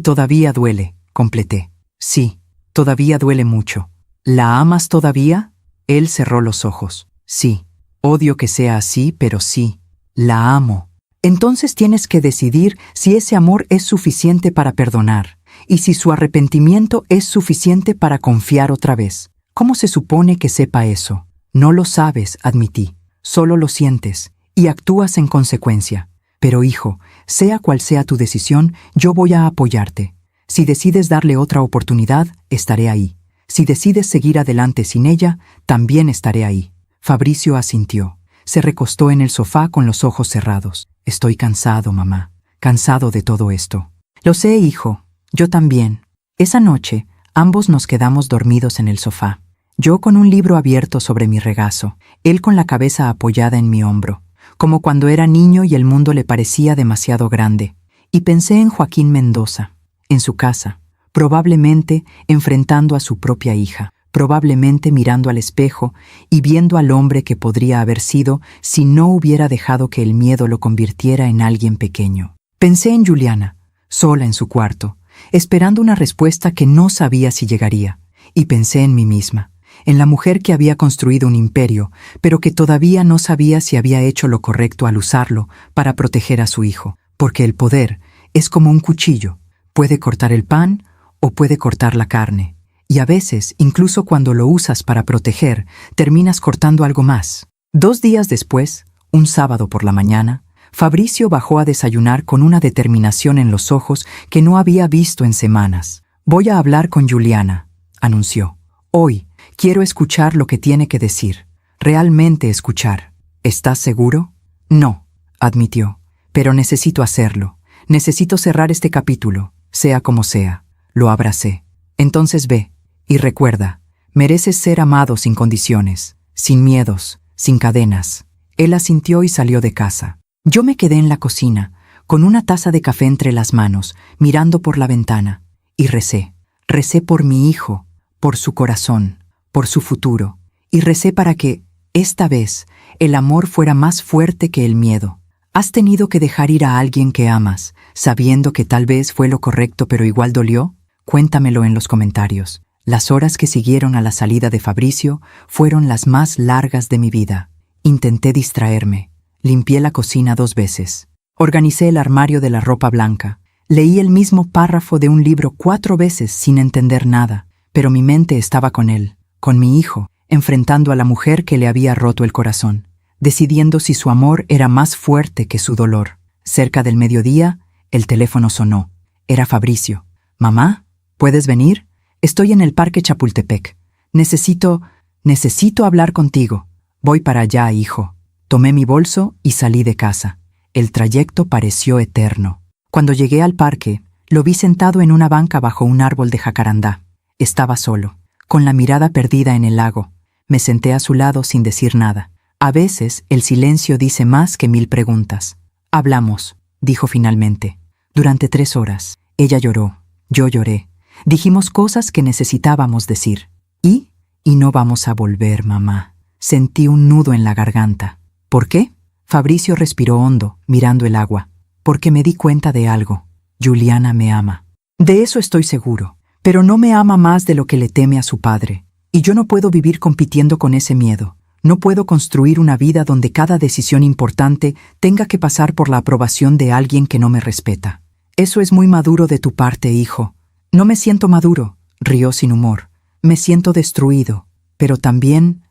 todavía duele, completé. Sí, todavía duele mucho. ¿La amas todavía? Él cerró los ojos. Sí, odio que sea así, pero sí, la amo. Entonces tienes que decidir si ese amor es suficiente para perdonar y si su arrepentimiento es suficiente para confiar otra vez. ¿Cómo se supone que sepa eso? No lo sabes, admití. Solo lo sientes y actúas en consecuencia. Pero hijo, sea cual sea tu decisión, yo voy a apoyarte. Si decides darle otra oportunidad, estaré ahí. Si decides seguir adelante sin ella, también estaré ahí. Fabricio asintió. Se recostó en el sofá con los ojos cerrados. Estoy cansado, mamá. Cansado de todo esto. Lo sé, hijo. Yo también. Esa noche, ambos nos quedamos dormidos en el sofá. Yo con un libro abierto sobre mi regazo, él con la cabeza apoyada en mi hombro, como cuando era niño y el mundo le parecía demasiado grande. Y pensé en Joaquín Mendoza, en su casa, probablemente enfrentando a su propia hija, probablemente mirando al espejo y viendo al hombre que podría haber sido si no hubiera dejado que el miedo lo convirtiera en alguien pequeño. Pensé en Juliana, sola en su cuarto, esperando una respuesta que no sabía si llegaría, y pensé en mí misma, en la mujer que había construido un imperio, pero que todavía no sabía si había hecho lo correcto al usarlo para proteger a su hijo, porque el poder es como un cuchillo, puede cortar el pan o puede cortar la carne. Y a veces, incluso cuando lo usas para proteger, terminas cortando algo más. 2 días después, un sábado por la mañana, Fabricio bajó a desayunar con una determinación en los ojos que no había visto en semanas. Voy a hablar con Juliana, anunció. Hoy, quiero escuchar lo que tiene que decir. Realmente escuchar. ¿Estás seguro? No, admitió. Pero necesito hacerlo. Necesito cerrar este capítulo, sea como sea. Lo abracé. Entonces ve. Y recuerda, mereces ser amado sin condiciones, sin miedos, sin cadenas. Él asintió y salió de casa. Yo me quedé en la cocina, con una taza de café entre las manos, mirando por la ventana, y recé. Recé por mi hijo, por su corazón, por su futuro, y recé para que, esta vez, el amor fuera más fuerte que el miedo. ¿Has tenido que dejar ir a alguien que amas, sabiendo que tal vez fue lo correcto pero igual dolió? Cuéntamelo en los comentarios. Las horas que siguieron a la salida de Fabricio fueron las más largas de mi vida. Intenté distraerme. Limpié la cocina 2 veces. Organicé el armario de la ropa blanca. Leí el mismo párrafo de un libro 4 veces sin entender nada. Pero mi mente estaba con él, con mi hijo, enfrentando a la mujer que le había roto el corazón, decidiendo si su amor era más fuerte que su dolor. Cerca del mediodía, el teléfono sonó. Era Fabricio. «Mamá, ¿puedes venir? Estoy en el Parque Chapultepec. Necesito hablar contigo. Voy para allá, hijo». Tomé mi bolso y salí de casa. El trayecto pareció eterno. Cuando llegué al parque, lo vi sentado en una banca bajo un árbol de jacarandá. Estaba solo, con la mirada perdida en el lago. Me senté a su lado sin decir nada. A veces, el silencio dice más que 1000 preguntas. «Hablamos», dijo finalmente. Durante 3 horas. Ella lloró. Yo lloré. Dijimos cosas que necesitábamos decir. Y no vamos a volver, mamá. Sentí un nudo en la garganta. ¿Por qué? Fabricio respiró hondo, mirando el agua. Porque me di cuenta de algo. Juliana me ama. De eso estoy seguro. Pero no me ama más de lo que le teme a su padre. Y yo no puedo vivir compitiendo con ese miedo. No puedo construir una vida donde cada decisión importante tenga que pasar por la aprobación de alguien que no me respeta. Eso es muy maduro de tu parte, hijo. No me siento maduro, rió sin humor. Me siento destruido, pero también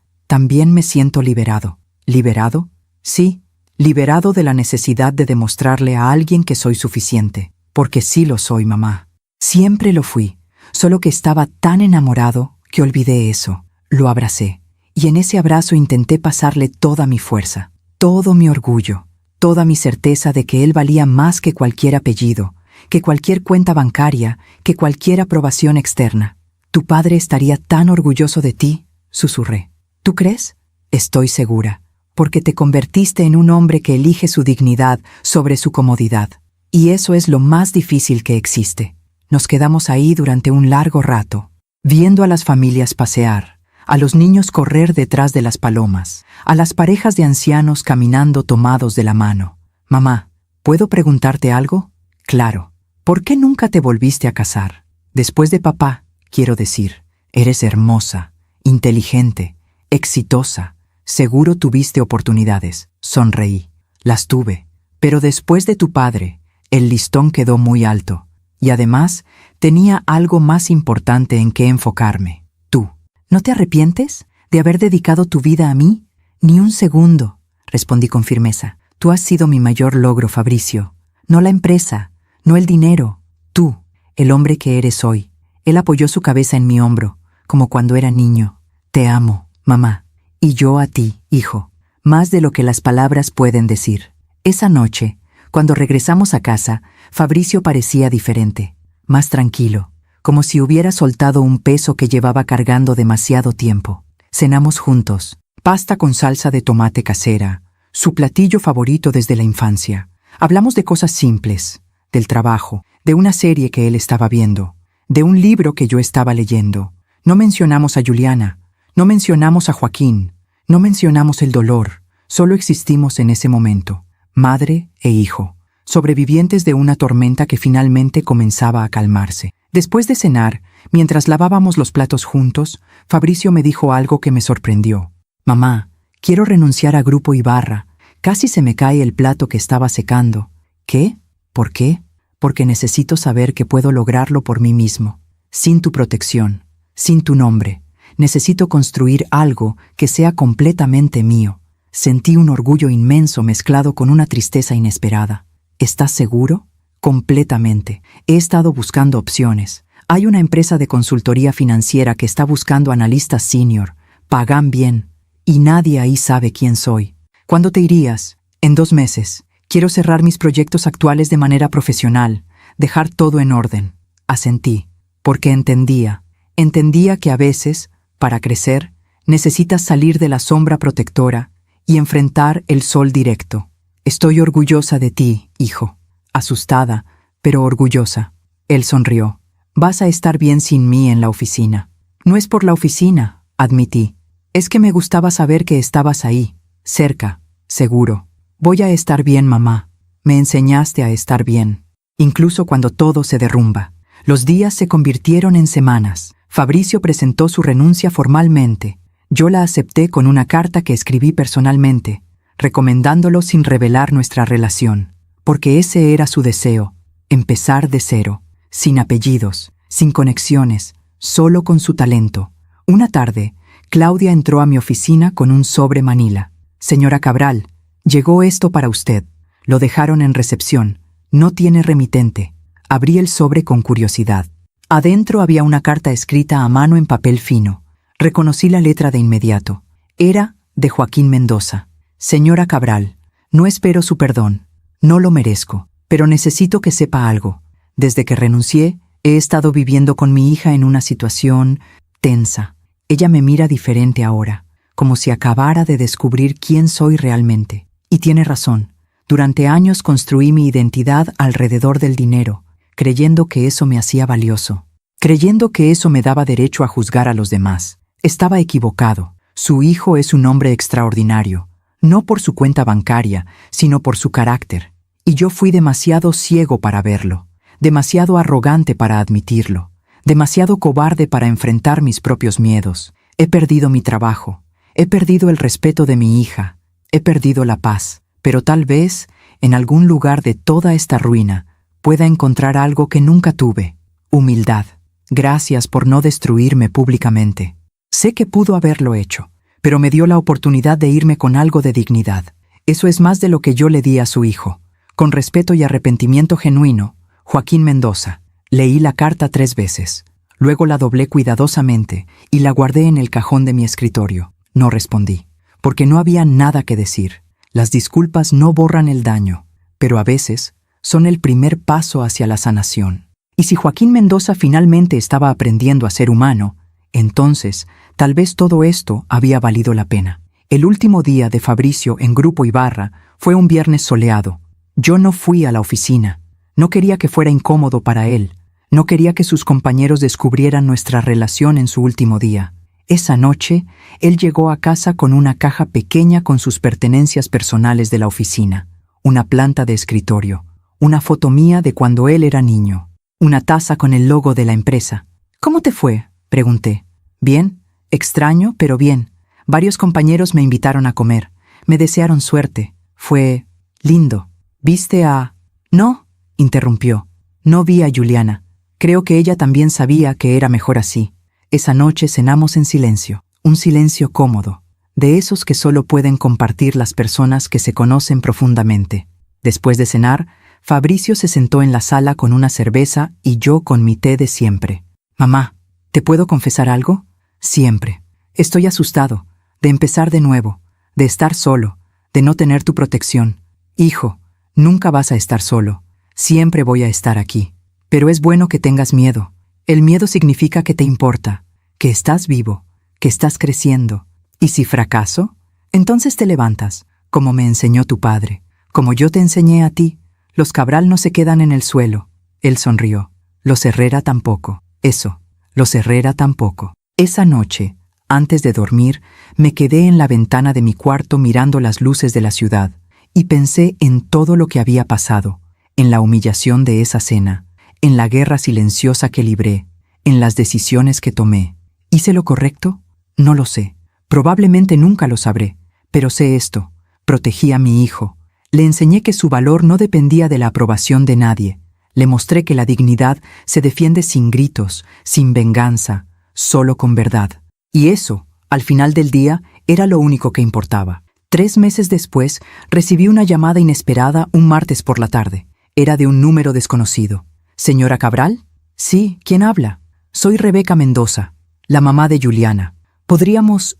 me siento liberado. ¿Liberado? Sí, liberado de la necesidad de demostrarle a alguien que soy suficiente. Porque sí lo soy, mamá. Siempre lo fui, solo que estaba tan enamorado que olvidé eso. Lo abracé, y en ese abrazo intenté pasarle toda mi fuerza, todo mi orgullo, toda mi certeza de que él valía más que cualquier apellido, que cualquier cuenta bancaria, que cualquier aprobación externa. Tu padre estaría tan orgulloso de ti, susurré. ¿Tú crees? Estoy segura, porque te convertiste en un hombre que elige su dignidad sobre su comodidad. Y eso es lo más difícil que existe. Nos quedamos ahí durante un largo rato, viendo a las familias pasear, a los niños correr detrás de las palomas, a las parejas de ancianos caminando tomados de la mano. Mamá, ¿puedo preguntarte algo? Claro. ¿Por qué nunca te volviste a casar? Después de papá, quiero decir, eres hermosa, inteligente, exitosa. Seguro tuviste oportunidades. Sonreí. Las tuve. Pero después de tu padre, el listón quedó muy alto. Y además, tenía algo más importante en que enfocarme. Tú. ¿No te arrepientes de haber dedicado tu vida a mí? Ni un segundo, respondí con firmeza. Tú has sido mi mayor logro, Fabricio. No la empresa, no el dinero. Tú, el hombre que eres hoy. Él apoyó su cabeza en mi hombro, como cuando era niño. Te amo, mamá. Y yo a ti, hijo. Más de lo que las palabras pueden decir. Esa noche, cuando regresamos a casa, Fabricio parecía diferente, más tranquilo, como si hubiera soltado un peso que llevaba cargando demasiado tiempo. Cenamos juntos, pasta con salsa de tomate casera, su platillo favorito desde la infancia. Hablamos de cosas simples, del trabajo, de una serie que él estaba viendo, de un libro que yo estaba leyendo. No mencionamos a Juliana, no mencionamos a Joaquín, no mencionamos el dolor, solo existimos en ese momento, madre e hijo, sobrevivientes de una tormenta que finalmente comenzaba a calmarse. Después de cenar, mientras lavábamos los platos juntos, Fabricio me dijo algo que me sorprendió. Mamá, quiero renunciar a Grupo Ibarra. Casi se me cae el plato que estaba secando. ¿Qué? ¿Por qué? Porque necesito saber que puedo lograrlo por mí mismo, sin tu protección, sin tu nombre. Necesito construir algo que sea completamente mío. Sentí un orgullo inmenso mezclado con una tristeza inesperada. ¿Estás seguro? Completamente. He estado buscando opciones. Hay una empresa de consultoría financiera que está buscando analistas senior. Pagan bien. Y nadie ahí sabe quién soy. ¿Cuándo te irías? En 2 meses. Quiero cerrar mis proyectos actuales de manera profesional. Dejar todo en orden. Asentí. Porque entendía que a veces, para crecer, necesitas salir de la sombra protectora y enfrentar el sol directo. Estoy orgullosa de ti, hijo. Asustada, pero orgullosa. Él sonrió. Vas a estar bien sin mí en la oficina. No es por la oficina, admití. Es que me gustaba saber que estabas ahí, cerca, seguro. Voy a estar bien, mamá. Me enseñaste a estar bien. Incluso cuando todo se derrumba. Los días se convirtieron en semanas. Fabricio presentó su renuncia formalmente. Yo la acepté con una carta que escribí personalmente, recomendándolo sin revelar nuestra relación, porque ese era su deseo, empezar de cero, sin apellidos, sin conexiones, solo con su talento. Una tarde, Claudia entró a mi oficina con un sobre manila. Señora Cabral, llegó esto para usted. Lo dejaron en recepción. No tiene remitente. Abrí el sobre con curiosidad. Adentro había una carta escrita a mano en papel fino. Reconocí la letra de inmediato. Era de Joaquín Mendoza. Señora Cabral, no espero su perdón. No lo merezco, pero necesito que sepa algo. Desde que renuncié, he estado viviendo con mi hija en una situación tensa. Ella me mira diferente ahora, como si acabara de descubrir quién soy realmente. Y tiene razón. Durante años construí mi identidad alrededor del dinero, creyendo que eso me hacía valioso, creyendo que eso me daba derecho a juzgar a los demás. Estaba equivocado. Su hijo es un hombre extraordinario, no por su cuenta bancaria, sino por su carácter. Y yo fui demasiado ciego para verlo, demasiado arrogante para admitirlo, demasiado cobarde para enfrentar mis propios miedos. He perdido mi trabajo, he perdido el respeto de mi hija, he perdido la paz, pero tal vez, en algún lugar de toda esta ruina, pueda encontrar algo que nunca tuve: humildad. Gracias por no destruirme públicamente. Sé que pudo haberlo hecho, pero me dio la oportunidad de irme con algo de dignidad. Eso es más de lo que yo le di a su hijo. Con respeto y arrepentimiento genuino, Joaquín Mendoza. Leí la carta 3 veces. Luego la doblé cuidadosamente y la guardé en el cajón de mi escritorio. No respondí, porque no había nada que decir. Las disculpas no borran el daño, pero a veces son el primer paso hacia la sanación. Y si Joaquín Mendoza finalmente estaba aprendiendo a ser humano, entonces tal vez todo esto había valido la pena. El último día de Fabricio en Grupo Ibarra fue un viernes soleado. Yo no fui a la oficina. No quería que fuera incómodo para él. No quería que sus compañeros descubrieran nuestra relación en su último día. Esa noche, él llegó a casa con una caja pequeña con sus pertenencias personales de la oficina, una planta de escritorio, una foto mía de cuando él era niño, una taza con el logo de la empresa. «¿Cómo te fue?», pregunté. «Bien, extraño, pero bien. Varios compañeros me invitaron a comer. Me desearon suerte. Fue lindo. ¿Viste a...?» «No», interrumpió. «No vi a Juliana. Creo que ella también sabía que era mejor así». Esa noche cenamos en silencio, un silencio cómodo, de esos que solo pueden compartir las personas que se conocen profundamente. Después de cenar, Fabricio se sentó en la sala con una cerveza y yo con mi té de siempre. «Mamá, ¿te puedo confesar algo?» «Siempre. Estoy asustado, de empezar de nuevo, de estar solo, de no tener tu protección. Hijo, nunca vas a estar solo. Siempre voy a estar aquí. Pero es bueno que tengas miedo. El miedo significa que te importa, que estás vivo, que estás creciendo. ¿Y si fracaso? Entonces te levantas, como me enseñó tu padre, como yo te enseñé a ti. Los Cabral no se quedan en el suelo». Él sonrió. «Los Herrera tampoco. Eso, los Herrera tampoco». Esa noche, antes de dormir, me quedé en la ventana de mi cuarto mirando las luces de la ciudad y pensé en todo lo que había pasado, en la humillación de esa cena, en la guerra silenciosa que libré, en las decisiones que tomé. ¿Hice lo correcto? No lo sé. Probablemente nunca lo sabré, pero sé esto. Protegí a mi hijo. Le enseñé que su valor no dependía de la aprobación de nadie. Le mostré que la dignidad se defiende sin gritos, sin venganza, solo con verdad. Y eso, al final del día, era lo único que importaba. 3 meses después, recibí una llamada inesperada un martes por la tarde. Era de un número desconocido. «¿Señora Cabral?» «Sí, ¿quién habla?» «Soy Rebeca Mendoza, la mamá de Juliana. ¿Podríamos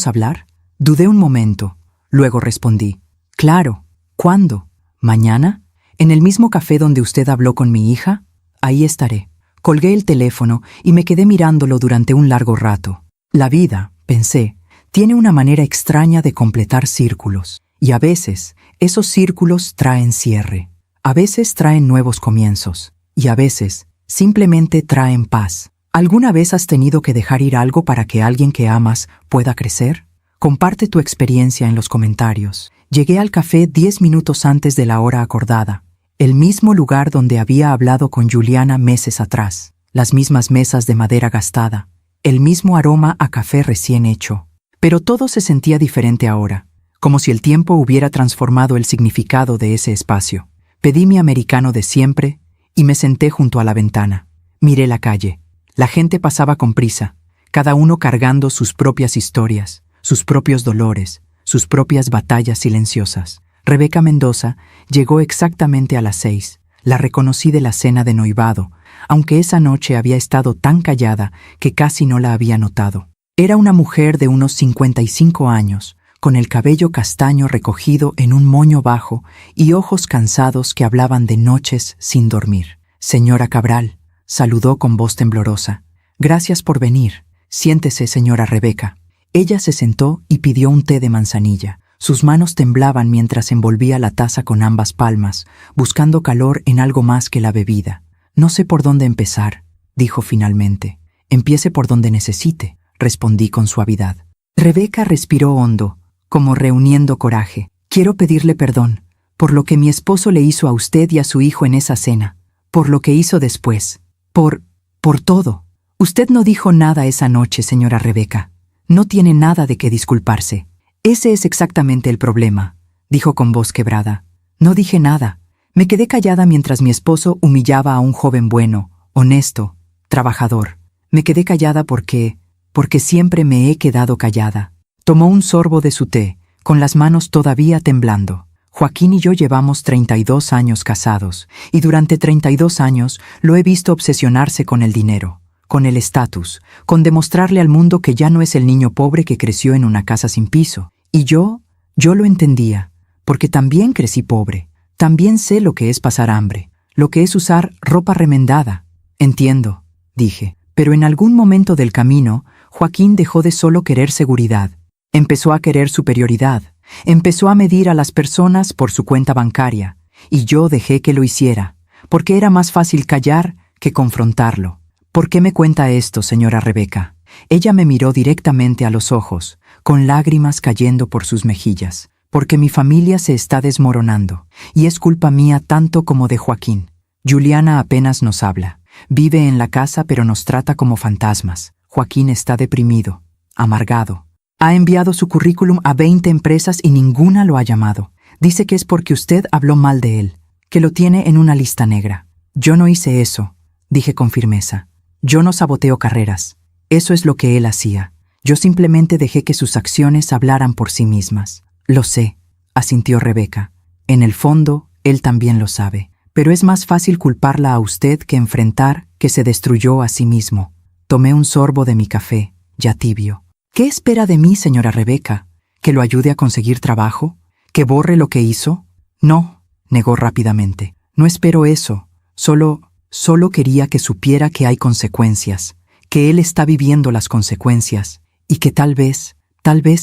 hablar?» Dudé un momento. Luego respondí. «Claro. ¿Cuándo? ¿Mañana? ¿En el mismo café donde usted habló con mi hija? Ahí estaré». Colgué el teléfono y me quedé mirándolo durante un largo rato. La vida, pensé, tiene una manera extraña de completar círculos. Y a veces, esos círculos traen cierre. A veces traen nuevos comienzos, y a veces simplemente traen paz. ¿Alguna vez has tenido que dejar ir algo para que alguien que amas pueda crecer? Comparte tu experiencia en los comentarios. Llegué al café 10 minutos antes de la hora acordada, el mismo lugar donde había hablado con Juliana meses atrás, las mismas mesas de madera gastada, el mismo aroma a café recién hecho. Pero todo se sentía diferente ahora, como si el tiempo hubiera transformado el significado de ese espacio. Pedí mi americano de siempre y me senté junto a la ventana. Miré la calle. La gente pasaba con prisa, cada uno cargando sus propias historias, sus propios dolores, sus propias batallas silenciosas. Rebeca Mendoza llegó exactamente a las 6. La reconocí de la cena de noivado, aunque esa noche había estado tan callada que casi no la había notado. Era una mujer de unos 55 años, con el cabello castaño recogido en un moño bajo y ojos cansados que hablaban de noches sin dormir. «Señora Cabral», saludó con voz temblorosa. «Gracias por venir. Siéntese, señora Rebeca». Ella se sentó y pidió un té de manzanilla. Sus manos temblaban mientras envolvía la taza con ambas palmas, buscando calor en algo más que la bebida. «No sé por dónde empezar», dijo finalmente. «Empiece por donde necesite», respondí con suavidad. Rebeca respiró hondo, como reuniendo coraje. «Quiero pedirle perdón por lo que mi esposo le hizo a usted y a su hijo en esa cena, por lo que hizo después, por todo. Usted no dijo nada esa noche, señora Rebeca. No tiene nada de qué disculparse». «Ese es exactamente el problema», dijo con voz quebrada. «No dije nada. Me quedé callada mientras mi esposo humillaba a un joven bueno, honesto, trabajador. Me quedé callada porque siempre me he quedado callada». Tomó un sorbo de su té, con las manos todavía temblando. «Joaquín y yo llevamos 32 años casados, y durante 32 años lo he visto obsesionarse con el dinero, con el estatus, con demostrarle al mundo que ya no es el niño pobre que creció en una casa sin piso. Y yo lo entendía, porque también crecí pobre. También sé lo que es pasar hambre, lo que es usar ropa remendada. Entiendo, dije, pero en algún momento del camino, Joaquín dejó de solo querer seguridad. Empezó a querer superioridad. Empezó a medir a las personas por su cuenta bancaria, y yo dejé que lo hiciera, porque era más fácil callar que confrontarlo. ¿Por qué me cuenta esto, señora Rebeca? Ella me miró directamente a los ojos, con lágrimas cayendo por sus mejillas. Porque mi familia se está desmoronando, y es culpa mía tanto como de Joaquín. Juliana apenas nos habla. Vive en la casa pero nos trata como fantasmas. Joaquín está deprimido, amargado. Ha enviado su currículum a 20 empresas y ninguna lo ha llamado. Dice que es porque usted habló mal de él, que lo tiene en una lista negra. Yo no hice eso, dije con firmeza. Yo no saboteo carreras. Eso es lo que él hacía. Yo simplemente dejé que sus acciones hablaran por sí mismas. Lo sé, asintió Rebeca. En el fondo, él también lo sabe. Pero es más fácil culparla a usted que enfrentar que se destruyó a sí mismo. Tomé un sorbo de mi café, ya tibio. ¿Qué espera de mí, señora Rebeca? ¿Que lo ayude a conseguir trabajo? ¿Que borre lo que hizo? No, negó rápidamente. No espero eso. Solo quería que supiera que hay consecuencias, que él está viviendo las consecuencias, y que tal vez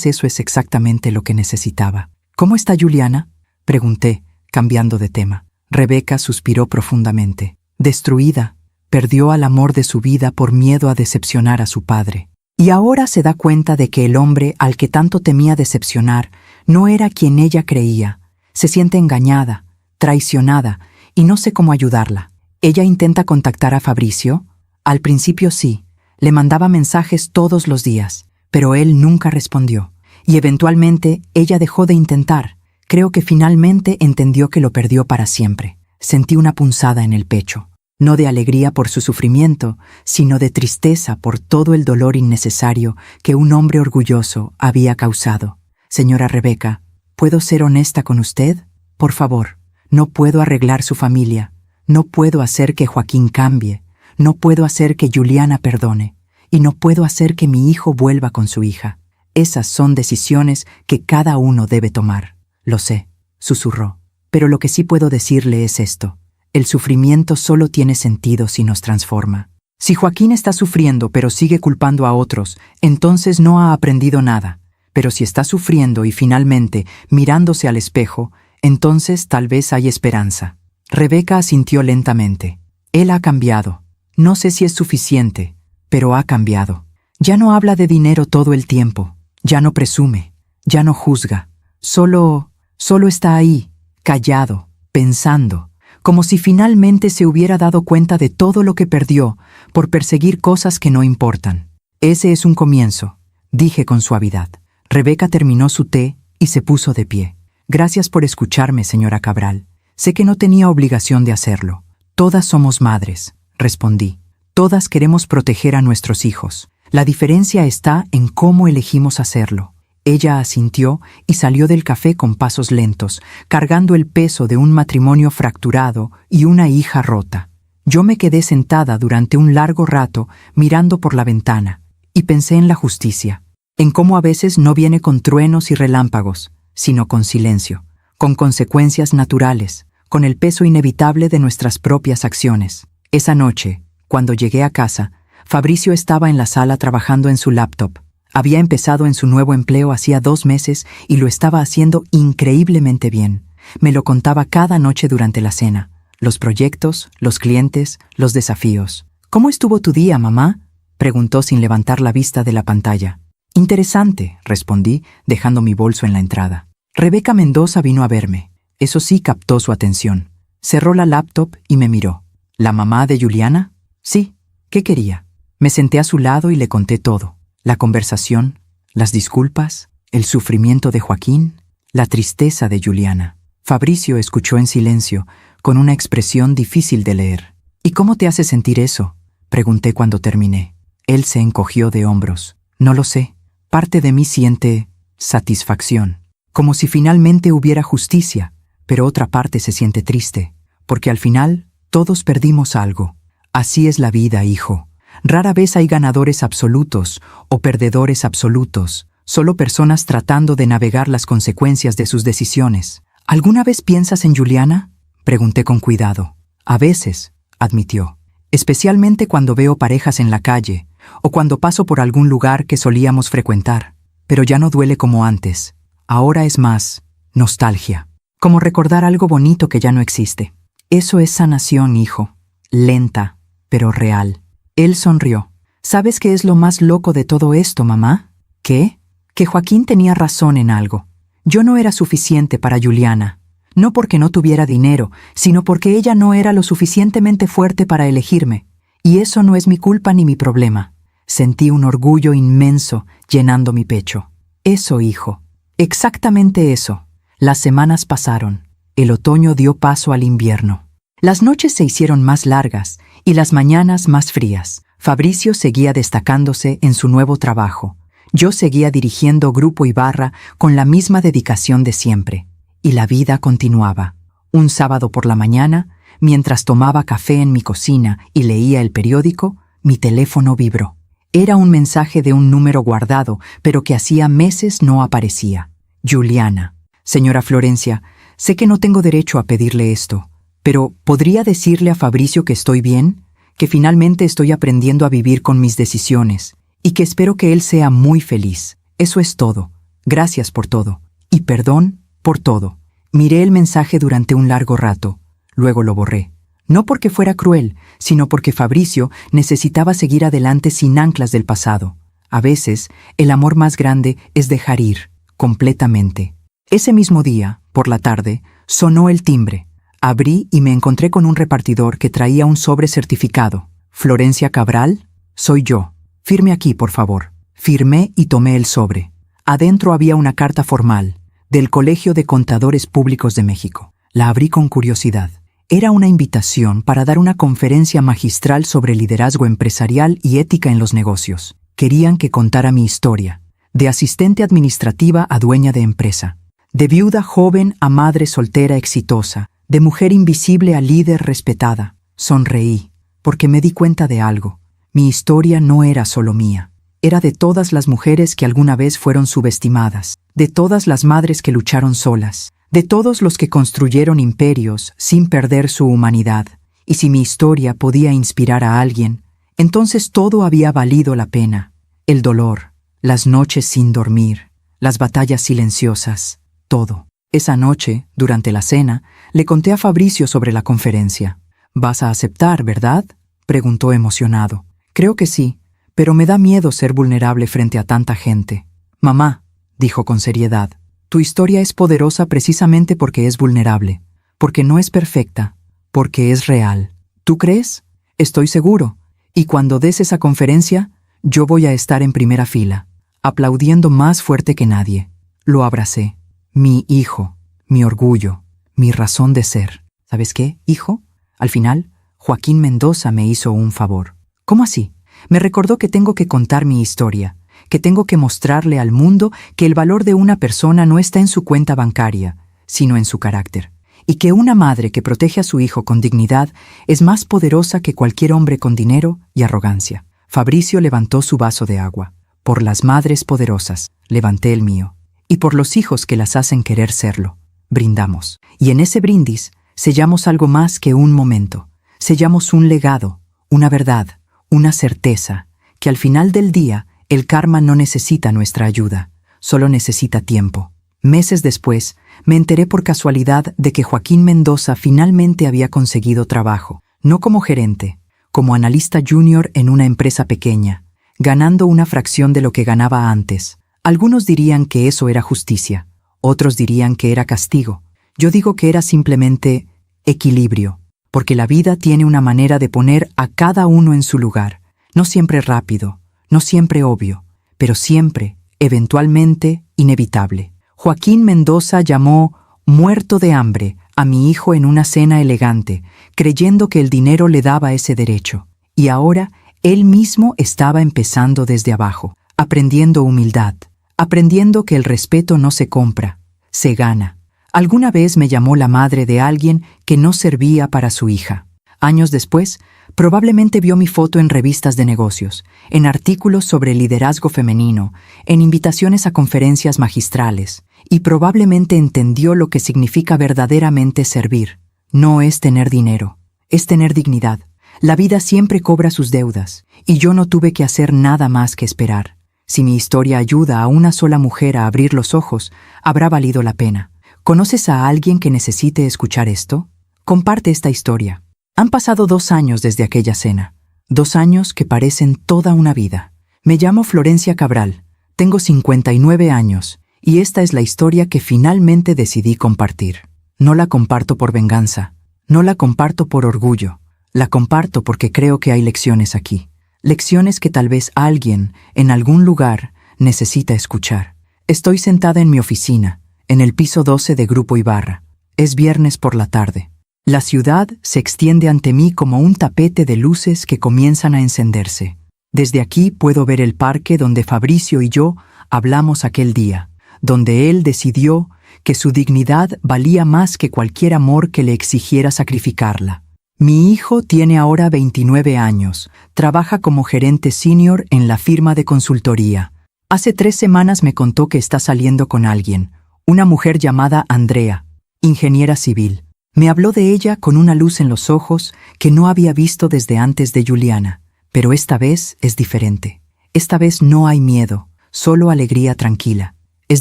eso es exactamente lo que necesitaba. ¿Cómo está Juliana?, pregunté, cambiando de tema. Rebeca suspiró profundamente. Destruida, perdió al amor de su vida por miedo a decepcionar a su padre. Y ahora se da cuenta de que el hombre al que tanto temía decepcionar no era quien ella creía. Se siente engañada, traicionada, y no sé cómo ayudarla. Ella intenta contactar a Fabricio. Al principio sí, le mandaba mensajes todos los días, pero él nunca respondió. Y eventualmente ella dejó de intentar. Creo que finalmente entendió que lo perdió para siempre. Sentí una punzada en el pecho. No de alegría por su sufrimiento, sino de tristeza por todo el dolor innecesario que un hombre orgulloso había causado. Señora Rebeca, ¿puedo ser honesta con usted? Por favor, no puedo arreglar su familia. No puedo hacer que Joaquín cambie. No puedo hacer que Juliana perdone. Y no puedo hacer que mi hijo vuelva con su hija. Esas son decisiones que cada uno debe tomar. Lo sé, susurró. Pero lo que sí puedo decirle es esto. El sufrimiento solo tiene sentido si nos transforma. Si Joaquín está sufriendo pero sigue culpando a otros, entonces no ha aprendido nada. Pero si está sufriendo y finalmente mirándose al espejo, entonces tal vez hay esperanza. Rebeca asintió lentamente. Él ha cambiado. No sé si es suficiente, pero ha cambiado. Ya no habla de dinero todo el tiempo. Ya no presume. Ya no juzga. Solo está ahí, callado, pensando, como si finalmente se hubiera dado cuenta de todo lo que perdió por perseguir cosas que no importan. Ese es un comienzo, dije con suavidad. Rebeca terminó su té y se puso de pie. Gracias por escucharme, señora Cabral. Sé que no tenía obligación de hacerlo. Todas somos madres, respondí. Todas queremos proteger a nuestros hijos. La diferencia está en cómo elegimos hacerlo. Ella asintió y salió del café con pasos lentos, cargando el peso de un matrimonio fracturado y una hija rota. Yo me quedé sentada durante un largo rato mirando por la ventana y pensé en la justicia, en cómo a veces no viene con truenos y relámpagos, sino con silencio, con consecuencias naturales, con el peso inevitable de nuestras propias acciones. Esa noche, cuando llegué a casa, Fabricio estaba en la sala trabajando en su laptop. Había empezado en su nuevo empleo hacía 2 meses y lo estaba haciendo increíblemente bien. Me lo contaba cada noche durante la cena. Los proyectos, los clientes, los desafíos. ¿Cómo estuvo tu día, mamá?, preguntó sin levantar la vista de la pantalla. Interesante, respondí, dejando mi bolso en la entrada. Rebeca Mendoza vino a verme. Eso sí captó su atención. Cerró la laptop y me miró. ¿La mamá de Juliana? Sí. ¿Qué quería? Me senté a su lado y le conté todo. La conversación, las disculpas, el sufrimiento de Joaquín, la tristeza de Juliana. Fabricio escuchó en silencio, con una expresión difícil de leer. ¿Y cómo te hace sentir eso?, pregunté cuando terminé. Él se encogió de hombros. No lo sé. Parte de mí siente satisfacción, como si finalmente hubiera justicia, pero otra parte se siente triste, porque al final todos perdimos algo. Así es la vida, hijo. Rara vez hay ganadores absolutos o perdedores absolutos, solo personas tratando de navegar las consecuencias de sus decisiones. ¿Alguna vez piensas en Juliana?, pregunté con cuidado. A veces, admitió, especialmente cuando veo parejas en la calle o cuando paso por algún lugar que solíamos frecuentar. Pero ya no duele como antes. Ahora es más nostalgia, como recordar algo bonito que ya no existe. Eso es sanación, hijo. Lenta, pero real. Él sonrió. ¿Sabes qué es lo más loco de todo esto, mamá? ¿Qué? Que Joaquín tenía razón en algo. Yo no era suficiente para Juliana. No porque no tuviera dinero, sino porque ella no era lo suficientemente fuerte para elegirme. Y eso no es mi culpa ni mi problema. Sentí un orgullo inmenso llenando mi pecho. Eso, hijo. Exactamente eso. Las semanas pasaron. El otoño dio paso al invierno. Las noches se hicieron más largas y las mañanas más frías. Fabricio seguía destacándose en su nuevo trabajo. Yo seguía dirigiendo Grupo Ibarra con la misma dedicación de siempre. Y la vida continuaba. Un sábado por la mañana, mientras tomaba café en mi cocina y leía el periódico, mi teléfono vibró. Era un mensaje de un número guardado, pero que hacía meses no aparecía. Juliana. Señora Florencia, sé que no tengo derecho a pedirle esto, pero ¿podría decirle a Fabricio que estoy bien? Que finalmente estoy aprendiendo a vivir con mis decisiones y que espero que él sea muy feliz. Eso es todo. Gracias por todo. Y perdón por todo. Miré el mensaje durante un largo rato. Luego lo borré. No porque fuera cruel, sino porque Fabricio necesitaba seguir adelante sin anclas del pasado. A veces, el amor más grande es dejar ir, completamente. Ese mismo día, por la tarde, sonó el timbre. Abrí y me encontré con un repartidor que traía un sobre certificado. «Florencia Cabral, soy yo. Firme aquí, por favor». Firmé y tomé el sobre. Adentro había una carta formal, del Colegio de Contadores Públicos de México. La abrí con curiosidad. Era una invitación para dar una conferencia magistral sobre liderazgo empresarial y ética en los negocios. Querían que contara mi historia, de asistente administrativa a dueña de empresa, de viuda joven a madre soltera exitosa, de mujer invisible a líder respetada. Sonreí, porque me di cuenta de algo. Mi historia no era solo mía. Era de todas las mujeres que alguna vez fueron subestimadas, de todas las madres que lucharon solas, de todos los que construyeron imperios sin perder su humanidad. Y si mi historia podía inspirar a alguien, entonces todo había valido la pena. El dolor, las noches sin dormir, las batallas silenciosas, todo. Esa noche, durante la cena, le conté a Fabricio sobre la conferencia. «¿Vas a aceptar, verdad?», preguntó emocionado. «Creo que sí, pero me da miedo ser vulnerable frente a tanta gente». «Mamá», dijo con seriedad, «tu historia es poderosa precisamente porque es vulnerable, porque no es perfecta, porque es real. ¿Tú crees? Estoy seguro. Y cuando des esa conferencia, yo voy a estar en primera fila, aplaudiendo más fuerte que nadie». Lo abracé. Mi hijo, mi orgullo, mi razón de ser. ¿Sabes qué, hijo? Al final, Joaquín Mendoza me hizo un favor. ¿Cómo así? Me recordó que tengo que contar mi historia, que tengo que mostrarle al mundo que el valor de una persona no está en su cuenta bancaria, sino en su carácter, y que una madre que protege a su hijo con dignidad es más poderosa que cualquier hombre con dinero y arrogancia. Fabricio levantó su vaso de agua. Por las madres poderosas, levanté el mío. Y por los hijos que las hacen querer serlo. Brindamos. Y en ese brindis sellamos algo más que un momento. Sellamos un legado, una verdad, una certeza, que al final del día el karma no necesita nuestra ayuda, solo necesita tiempo. Meses después, me enteré por casualidad de que Joaquín Mendoza finalmente había conseguido trabajo, no como gerente, como analista junior en una empresa pequeña, ganando una fracción de lo que ganaba antes. Algunos dirían que eso era justicia, otros dirían que era castigo. Yo digo que era simplemente equilibrio, porque la vida tiene una manera de poner a cada uno en su lugar, no siempre rápido, no siempre obvio, pero siempre, eventualmente, inevitable. Joaquín Mendoza llamó muerto de hambre a mi hijo en una cena elegante, creyendo que el dinero le daba ese derecho, y ahora él mismo estaba empezando desde abajo, aprendiendo humildad, aprendiendo que el respeto no se compra, se gana. Alguna vez me llamó la madre de alguien que no servía para su hija. Años después, Probablemente vio mi foto en revistas de negocios, en artículos sobre liderazgo femenino, en invitaciones a conferencias magistrales, y probablemente entendió lo que significa verdaderamente servir. No es tener dinero, es tener dignidad. La vida siempre cobra sus deudas, y yo no tuve que hacer nada más que esperar. Si mi historia ayuda a una sola mujer a abrir los ojos, habrá valido la pena. ¿Conoces a alguien que necesite escuchar esto? Comparte esta historia. Han pasado 2 años desde aquella cena. 2 años que parecen toda una vida. Me llamo Florencia Cabral, tengo 59 años, y esta es la historia que finalmente decidí compartir. No la comparto por venganza, no la comparto por orgullo, la comparto porque creo que hay lecciones aquí. Lecciones que tal vez alguien, en algún lugar, necesita escuchar. Estoy sentada en mi oficina, en el piso 12 de Grupo Ibarra. Es viernes por la tarde. La ciudad se extiende ante mí como un tapete de luces que comienzan a encenderse. Desde aquí puedo ver el parque donde Fabricio y yo hablamos aquel día, donde él decidió que su dignidad valía más que cualquier amor que le exigiera sacrificarla. Mi hijo tiene ahora 29 años, trabaja como gerente senior en la firma de consultoría. Hace 3 semanas me contó que está saliendo con alguien, una mujer llamada Andrea, ingeniera civil. Me habló de ella con una luz en los ojos que no había visto desde antes de Juliana, pero esta vez es diferente. Esta vez no hay miedo, solo alegría tranquila. Es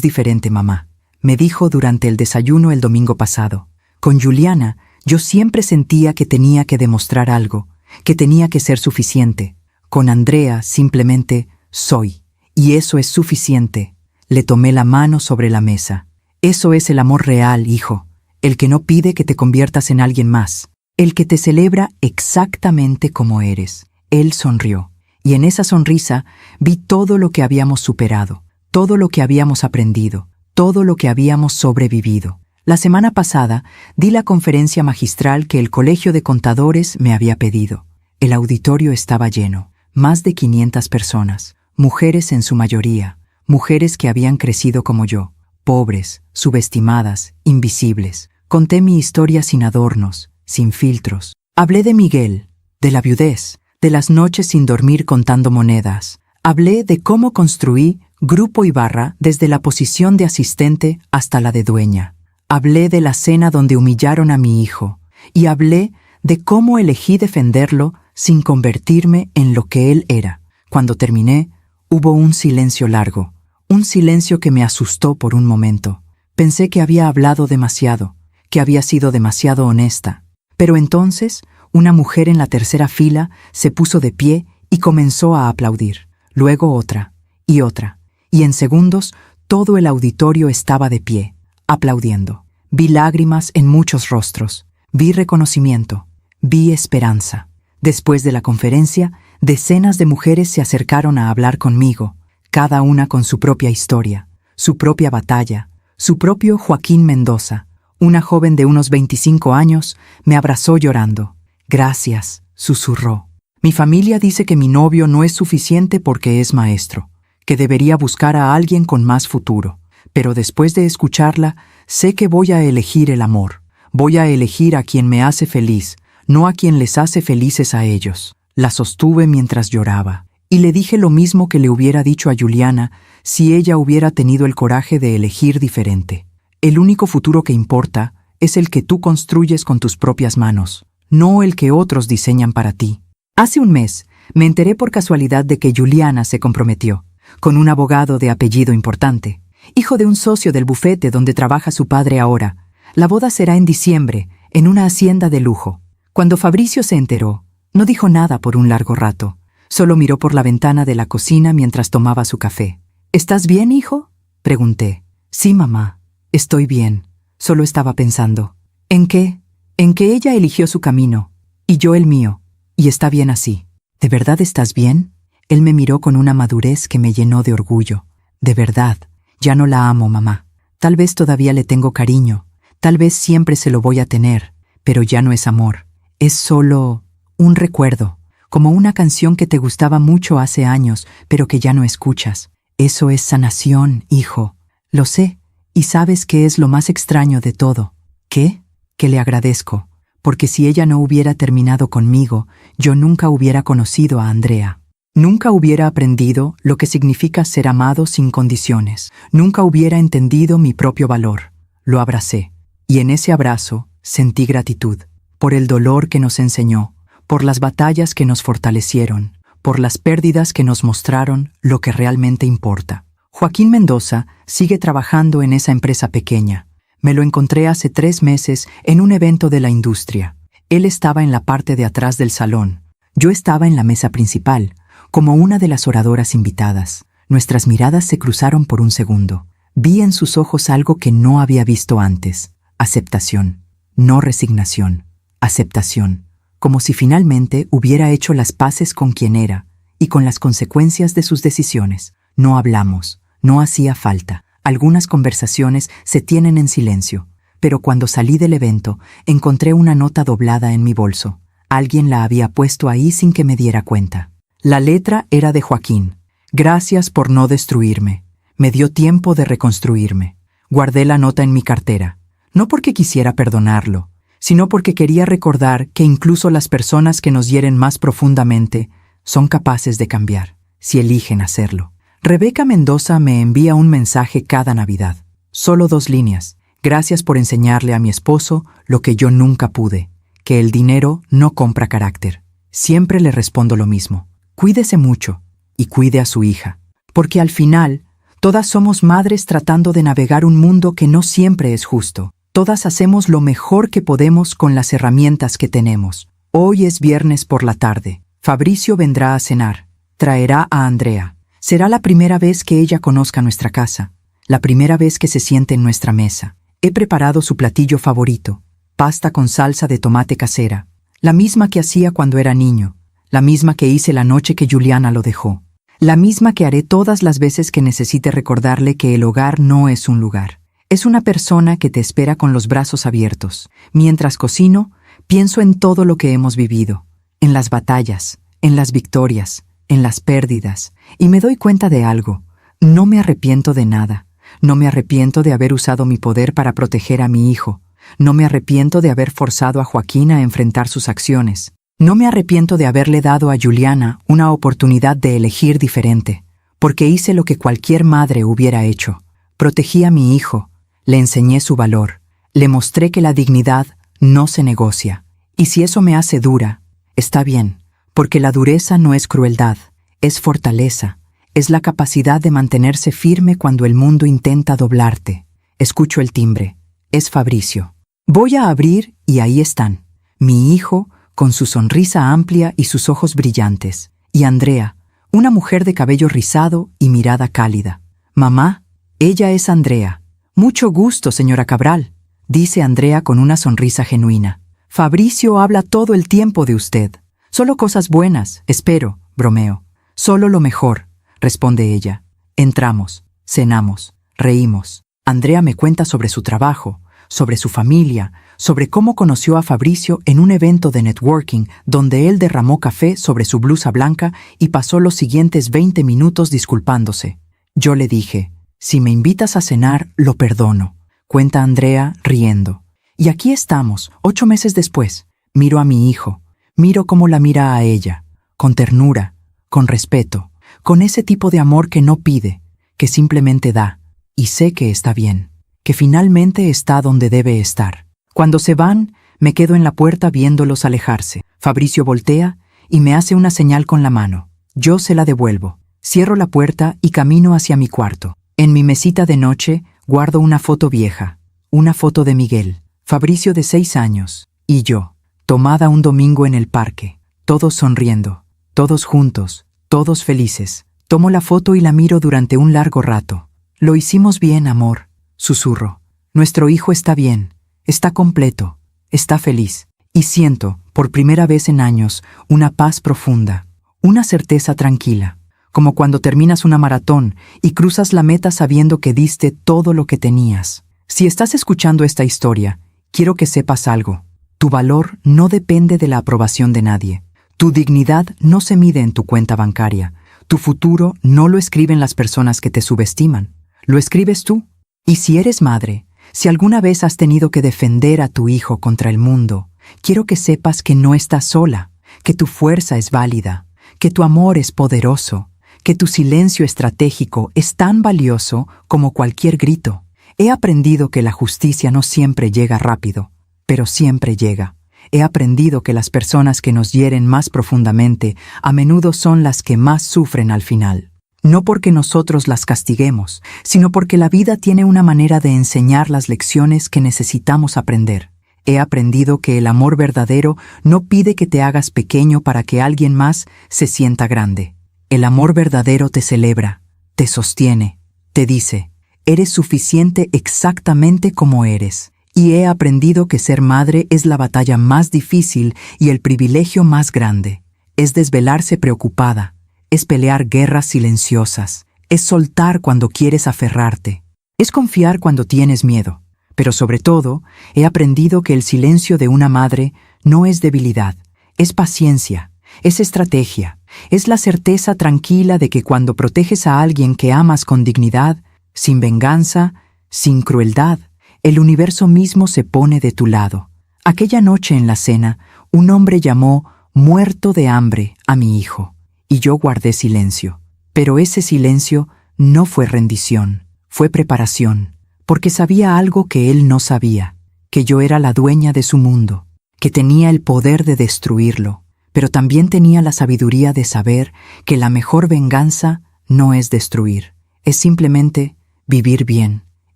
diferente, mamá, me dijo durante el desayuno el domingo pasado. Con Juliana, yo siempre sentía que tenía que demostrar algo, que tenía que ser suficiente. Con Andrea simplemente soy, y eso es suficiente. Le tomé la mano sobre la mesa. Eso es el amor real, hijo. El que no pide que te conviertas en alguien más, el que te celebra exactamente como eres. Él sonrió, y en esa sonrisa vi todo lo que habíamos superado, todo lo que habíamos aprendido, todo lo que habíamos sobrevivido. La semana pasada di la conferencia magistral que el Colegio de Contadores me había pedido. El auditorio estaba lleno, más de 500 personas, mujeres en su mayoría, mujeres que habían crecido como yo, pobres, subestimadas, invisibles. Conté mi historia sin adornos, sin filtros. Hablé de Miguel, de la viudez, de las noches sin dormir contando monedas. Hablé de cómo construí Grupo Ibarra desde la posición de asistente hasta la de dueña. Hablé de la cena donde humillaron a mi hijo. Y hablé de cómo elegí defenderlo sin convertirme en lo que él era. Cuando terminé, hubo un silencio largo. Un silencio que me asustó por un momento. Pensé que había hablado demasiado, que había sido demasiado honesta. Pero entonces, una mujer en la tercera fila se puso de pie y comenzó a aplaudir. Luego otra, y otra. Y en segundos, todo el auditorio estaba de pie, aplaudiendo. Vi lágrimas en muchos rostros. Vi reconocimiento. Vi esperanza. Después de la conferencia, decenas de mujeres se acercaron a hablar conmigo, cada una con su propia historia, su propia batalla, su propio Joaquín Mendoza. Una joven de unos 25 años me abrazó llorando. Gracias, susurró. Mi familia dice que mi novio no es suficiente porque es maestro, que debería buscar a alguien con más futuro. Pero después de escucharla, sé que voy a elegir el amor. Voy a elegir a quien me hace feliz, no a quien les hace felices a ellos. La sostuve mientras lloraba, y le dije lo mismo que le hubiera dicho a Juliana si ella hubiera tenido el coraje de elegir diferente. El único futuro que importa es el que tú construyes con tus propias manos, no el que otros diseñan para ti. Hace un mes, me enteré por casualidad de que Juliana se comprometió, con un abogado de apellido importante, hijo de un socio del bufete donde trabaja su padre ahora. La boda será en diciembre, en una hacienda de lujo. Cuando Fabricio se enteró, no dijo nada por un largo rato, solo miró por la ventana de la cocina mientras tomaba su café. ¿Estás bien, hijo?, pregunté. Sí, mamá. Estoy bien, solo estaba pensando. ¿En qué? En que ella eligió su camino, y yo el mío, y está bien así. ¿De verdad estás bien? Él me miró con una madurez que me llenó de orgullo. De verdad, ya no la amo, mamá. Tal vez todavía le tengo cariño, tal vez siempre se lo voy a tener, pero ya no es amor. Es solo un recuerdo, como una canción que te gustaba mucho hace años, pero que ya no escuchas. Eso es sanación, hijo. Lo sé. ¿Y sabes qué es lo más extraño de todo? ¿Qué? Que le agradezco, porque si ella no hubiera terminado conmigo, yo nunca hubiera conocido a Andrea. Nunca hubiera aprendido lo que significa ser amado sin condiciones. Nunca hubiera entendido mi propio valor. Lo abracé, y en ese abrazo sentí gratitud, por el dolor que nos enseñó, por las batallas que nos fortalecieron, por las pérdidas que nos mostraron lo que realmente importa. Joaquín Mendoza sigue trabajando en esa empresa pequeña. Me lo encontré hace 3 meses en un evento de la industria. Él estaba en la parte de atrás del salón. Yo estaba en la mesa principal, como una de las oradoras invitadas. Nuestras miradas se cruzaron por un segundo. Vi en sus ojos algo que no había visto antes. Aceptación, no resignación. Aceptación, como si finalmente hubiera hecho las paces con quien era y con las consecuencias de sus decisiones. No hablamos, no hacía falta. Algunas conversaciones se tienen en silencio, pero cuando salí del evento, encontré una nota doblada en mi bolso. Alguien la había puesto ahí sin que me diera cuenta. La letra era de Joaquín. Gracias por no destruirme. Me dio tiempo de reconstruirme. Guardé la nota en mi cartera, no porque quisiera perdonarlo, sino porque quería recordar que incluso las personas que nos hieren más profundamente son capaces de cambiar, si eligen hacerlo. Rebeca Mendoza me envía un mensaje cada Navidad. Solo 2 líneas. Gracias por enseñarle a mi esposo lo que yo nunca pude, que el dinero no compra carácter. Siempre le respondo lo mismo. Cuídese mucho y cuide a su hija, porque al final, todas somos madres tratando de navegar un mundo que no siempre es justo. Todas hacemos lo mejor que podemos con las herramientas que tenemos. Hoy es viernes por la tarde. Fabricio vendrá a cenar. Traerá a Andrea. Será la primera vez que ella conozca nuestra casa, la primera vez que se siente en nuestra mesa. He preparado su platillo favorito, pasta con salsa de tomate casera, la misma que hacía cuando era niño, la misma que hice la noche que Juliana lo dejó, la misma que haré todas las veces que necesite recordarle que el hogar no es un lugar. Es una persona que te espera con los brazos abiertos. Mientras cocino, pienso en todo lo que hemos vivido, en las batallas, en las victorias, en las pérdidas, y me doy cuenta de algo. No me arrepiento de nada. No me arrepiento de haber usado mi poder para proteger a mi hijo. No me arrepiento de haber forzado a Joaquín a enfrentar sus acciones. No me arrepiento de haberle dado a Juliana una oportunidad de elegir diferente, porque hice lo que cualquier madre hubiera hecho. Protegí a mi hijo, le enseñé su valor, le mostré que la dignidad no se negocia. Y si eso me hace dura, está bien. Porque la dureza no es crueldad, es fortaleza, es la capacidad de mantenerse firme cuando el mundo intenta doblarte. Escucho el timbre, es Fabricio. Voy a abrir y ahí están, mi hijo con su sonrisa amplia y sus ojos brillantes, y Andrea, una mujer de cabello rizado y mirada cálida. Mamá, ella es Andrea. Mucho gusto, señora Cabral, dice Andrea con una sonrisa genuina. Fabricio habla todo el tiempo de usted. Solo cosas buenas, espero, bromeo. Solo lo mejor, responde ella. Entramos, cenamos, reímos. Andrea me cuenta sobre su trabajo, sobre su familia, sobre cómo conoció a Fabricio en un evento de networking donde él derramó café sobre su blusa blanca y pasó los siguientes 20 minutos disculpándose. Yo le dije, si me invitas a cenar, lo perdono, cuenta Andrea riendo. Y aquí estamos, 8 meses después. Miro a mi hijo. Miro cómo la mira a ella, con ternura, con respeto, con ese tipo de amor que no pide, que simplemente da, y sé que está bien, que finalmente está donde debe estar. Cuando se van, me quedo en la puerta viéndolos alejarse. Fabricio voltea y me hace una señal con la mano. Yo se la devuelvo. Cierro la puerta y camino hacia mi cuarto. En mi mesita de noche guardo una foto vieja, una foto de Miguel, Fabricio de 6 años, y yo. Tomada un domingo en el parque, todos sonriendo, todos juntos, todos felices. Tomo la foto y la miro durante un largo rato. Lo hicimos bien, amor, susurro. Nuestro hijo está bien, está completo, está feliz. Y siento, por primera vez en años, una paz profunda, una certeza tranquila, como cuando terminas una maratón y cruzas la meta sabiendo que diste todo lo que tenías. Si estás escuchando esta historia, quiero que sepas algo. Tu valor no depende de la aprobación de nadie. Tu dignidad no se mide en tu cuenta bancaria. Tu futuro no lo escriben las personas que te subestiman. Lo escribes tú. Y si eres madre, si alguna vez has tenido que defender a tu hijo contra el mundo, quiero que sepas que no estás sola, que tu fuerza es válida, que tu amor es poderoso, que tu silencio estratégico es tan valioso como cualquier grito. He aprendido que la justicia no siempre llega rápido, pero siempre llega. He aprendido que las personas que nos hieren más profundamente a menudo son las que más sufren al final. No porque nosotros las castiguemos, sino porque la vida tiene una manera de enseñar las lecciones que necesitamos aprender. He aprendido que el amor verdadero no pide que te hagas pequeño para que alguien más se sienta grande. El amor verdadero te celebra, te sostiene, te dice, eres suficiente exactamente como eres. Y he aprendido que ser madre es la batalla más difícil y el privilegio más grande. Es desvelarse preocupada, es pelear guerras silenciosas, es soltar cuando quieres aferrarte, es confiar cuando tienes miedo. Pero sobre todo, he aprendido que el silencio de una madre no es debilidad, es paciencia, es estrategia, es la certeza tranquila de que cuando proteges a alguien que amas con dignidad, sin venganza, sin crueldad, el universo mismo se pone de tu lado. Aquella noche en la cena, un hombre llamó muerto de hambre a mi hijo, y yo guardé silencio. Pero ese silencio no fue rendición, fue preparación, porque sabía algo que él no sabía, que yo era la dueña de su mundo, que tenía el poder de destruirlo, pero también tenía la sabiduría de saber que la mejor venganza no es destruir, es simplemente vivir bien,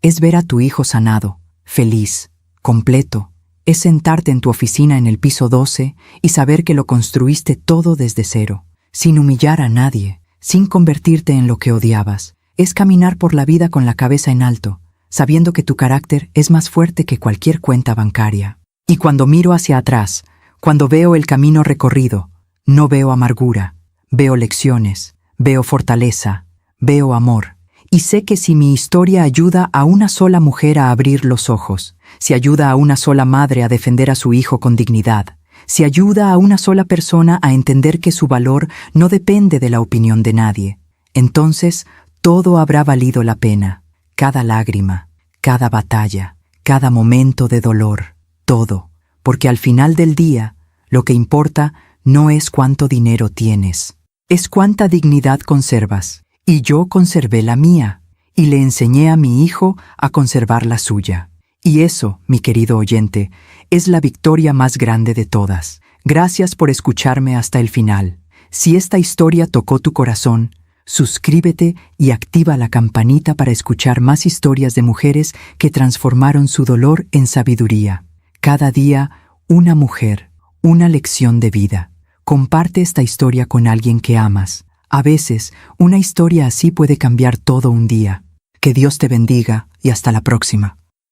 es ver a tu hijo sanado, feliz, completo, es sentarte en tu oficina en el piso 12 y saber que lo construiste todo desde cero, sin humillar a nadie, sin convertirte en lo que odiabas. Es caminar por la vida con la cabeza en alto, sabiendo que tu carácter es más fuerte que cualquier cuenta bancaria. Y cuando miro hacia atrás, cuando veo el camino recorrido, no veo amargura, veo lecciones, veo fortaleza, veo amor. Y sé que si mi historia ayuda a una sola mujer a abrir los ojos, si ayuda a una sola madre a defender a su hijo con dignidad, si ayuda a una sola persona a entender que su valor no depende de la opinión de nadie, entonces todo habrá valido la pena. Cada lágrima, cada batalla, cada momento de dolor, todo. Porque al final del día, lo que importa no es cuánto dinero tienes, es cuánta dignidad conservas. Y yo conservé la mía, y le enseñé a mi hijo a conservar la suya. Y eso, mi querido oyente, es la victoria más grande de todas. Gracias por escucharme hasta el final. Si esta historia tocó tu corazón, suscríbete y activa la campanita para escuchar más historias de mujeres que transformaron su dolor en sabiduría. Cada día, una mujer, una lección de vida. Comparte esta historia con alguien que amas. A veces, una historia así puede cambiar todo un día. Que Dios te bendiga y hasta la próxima.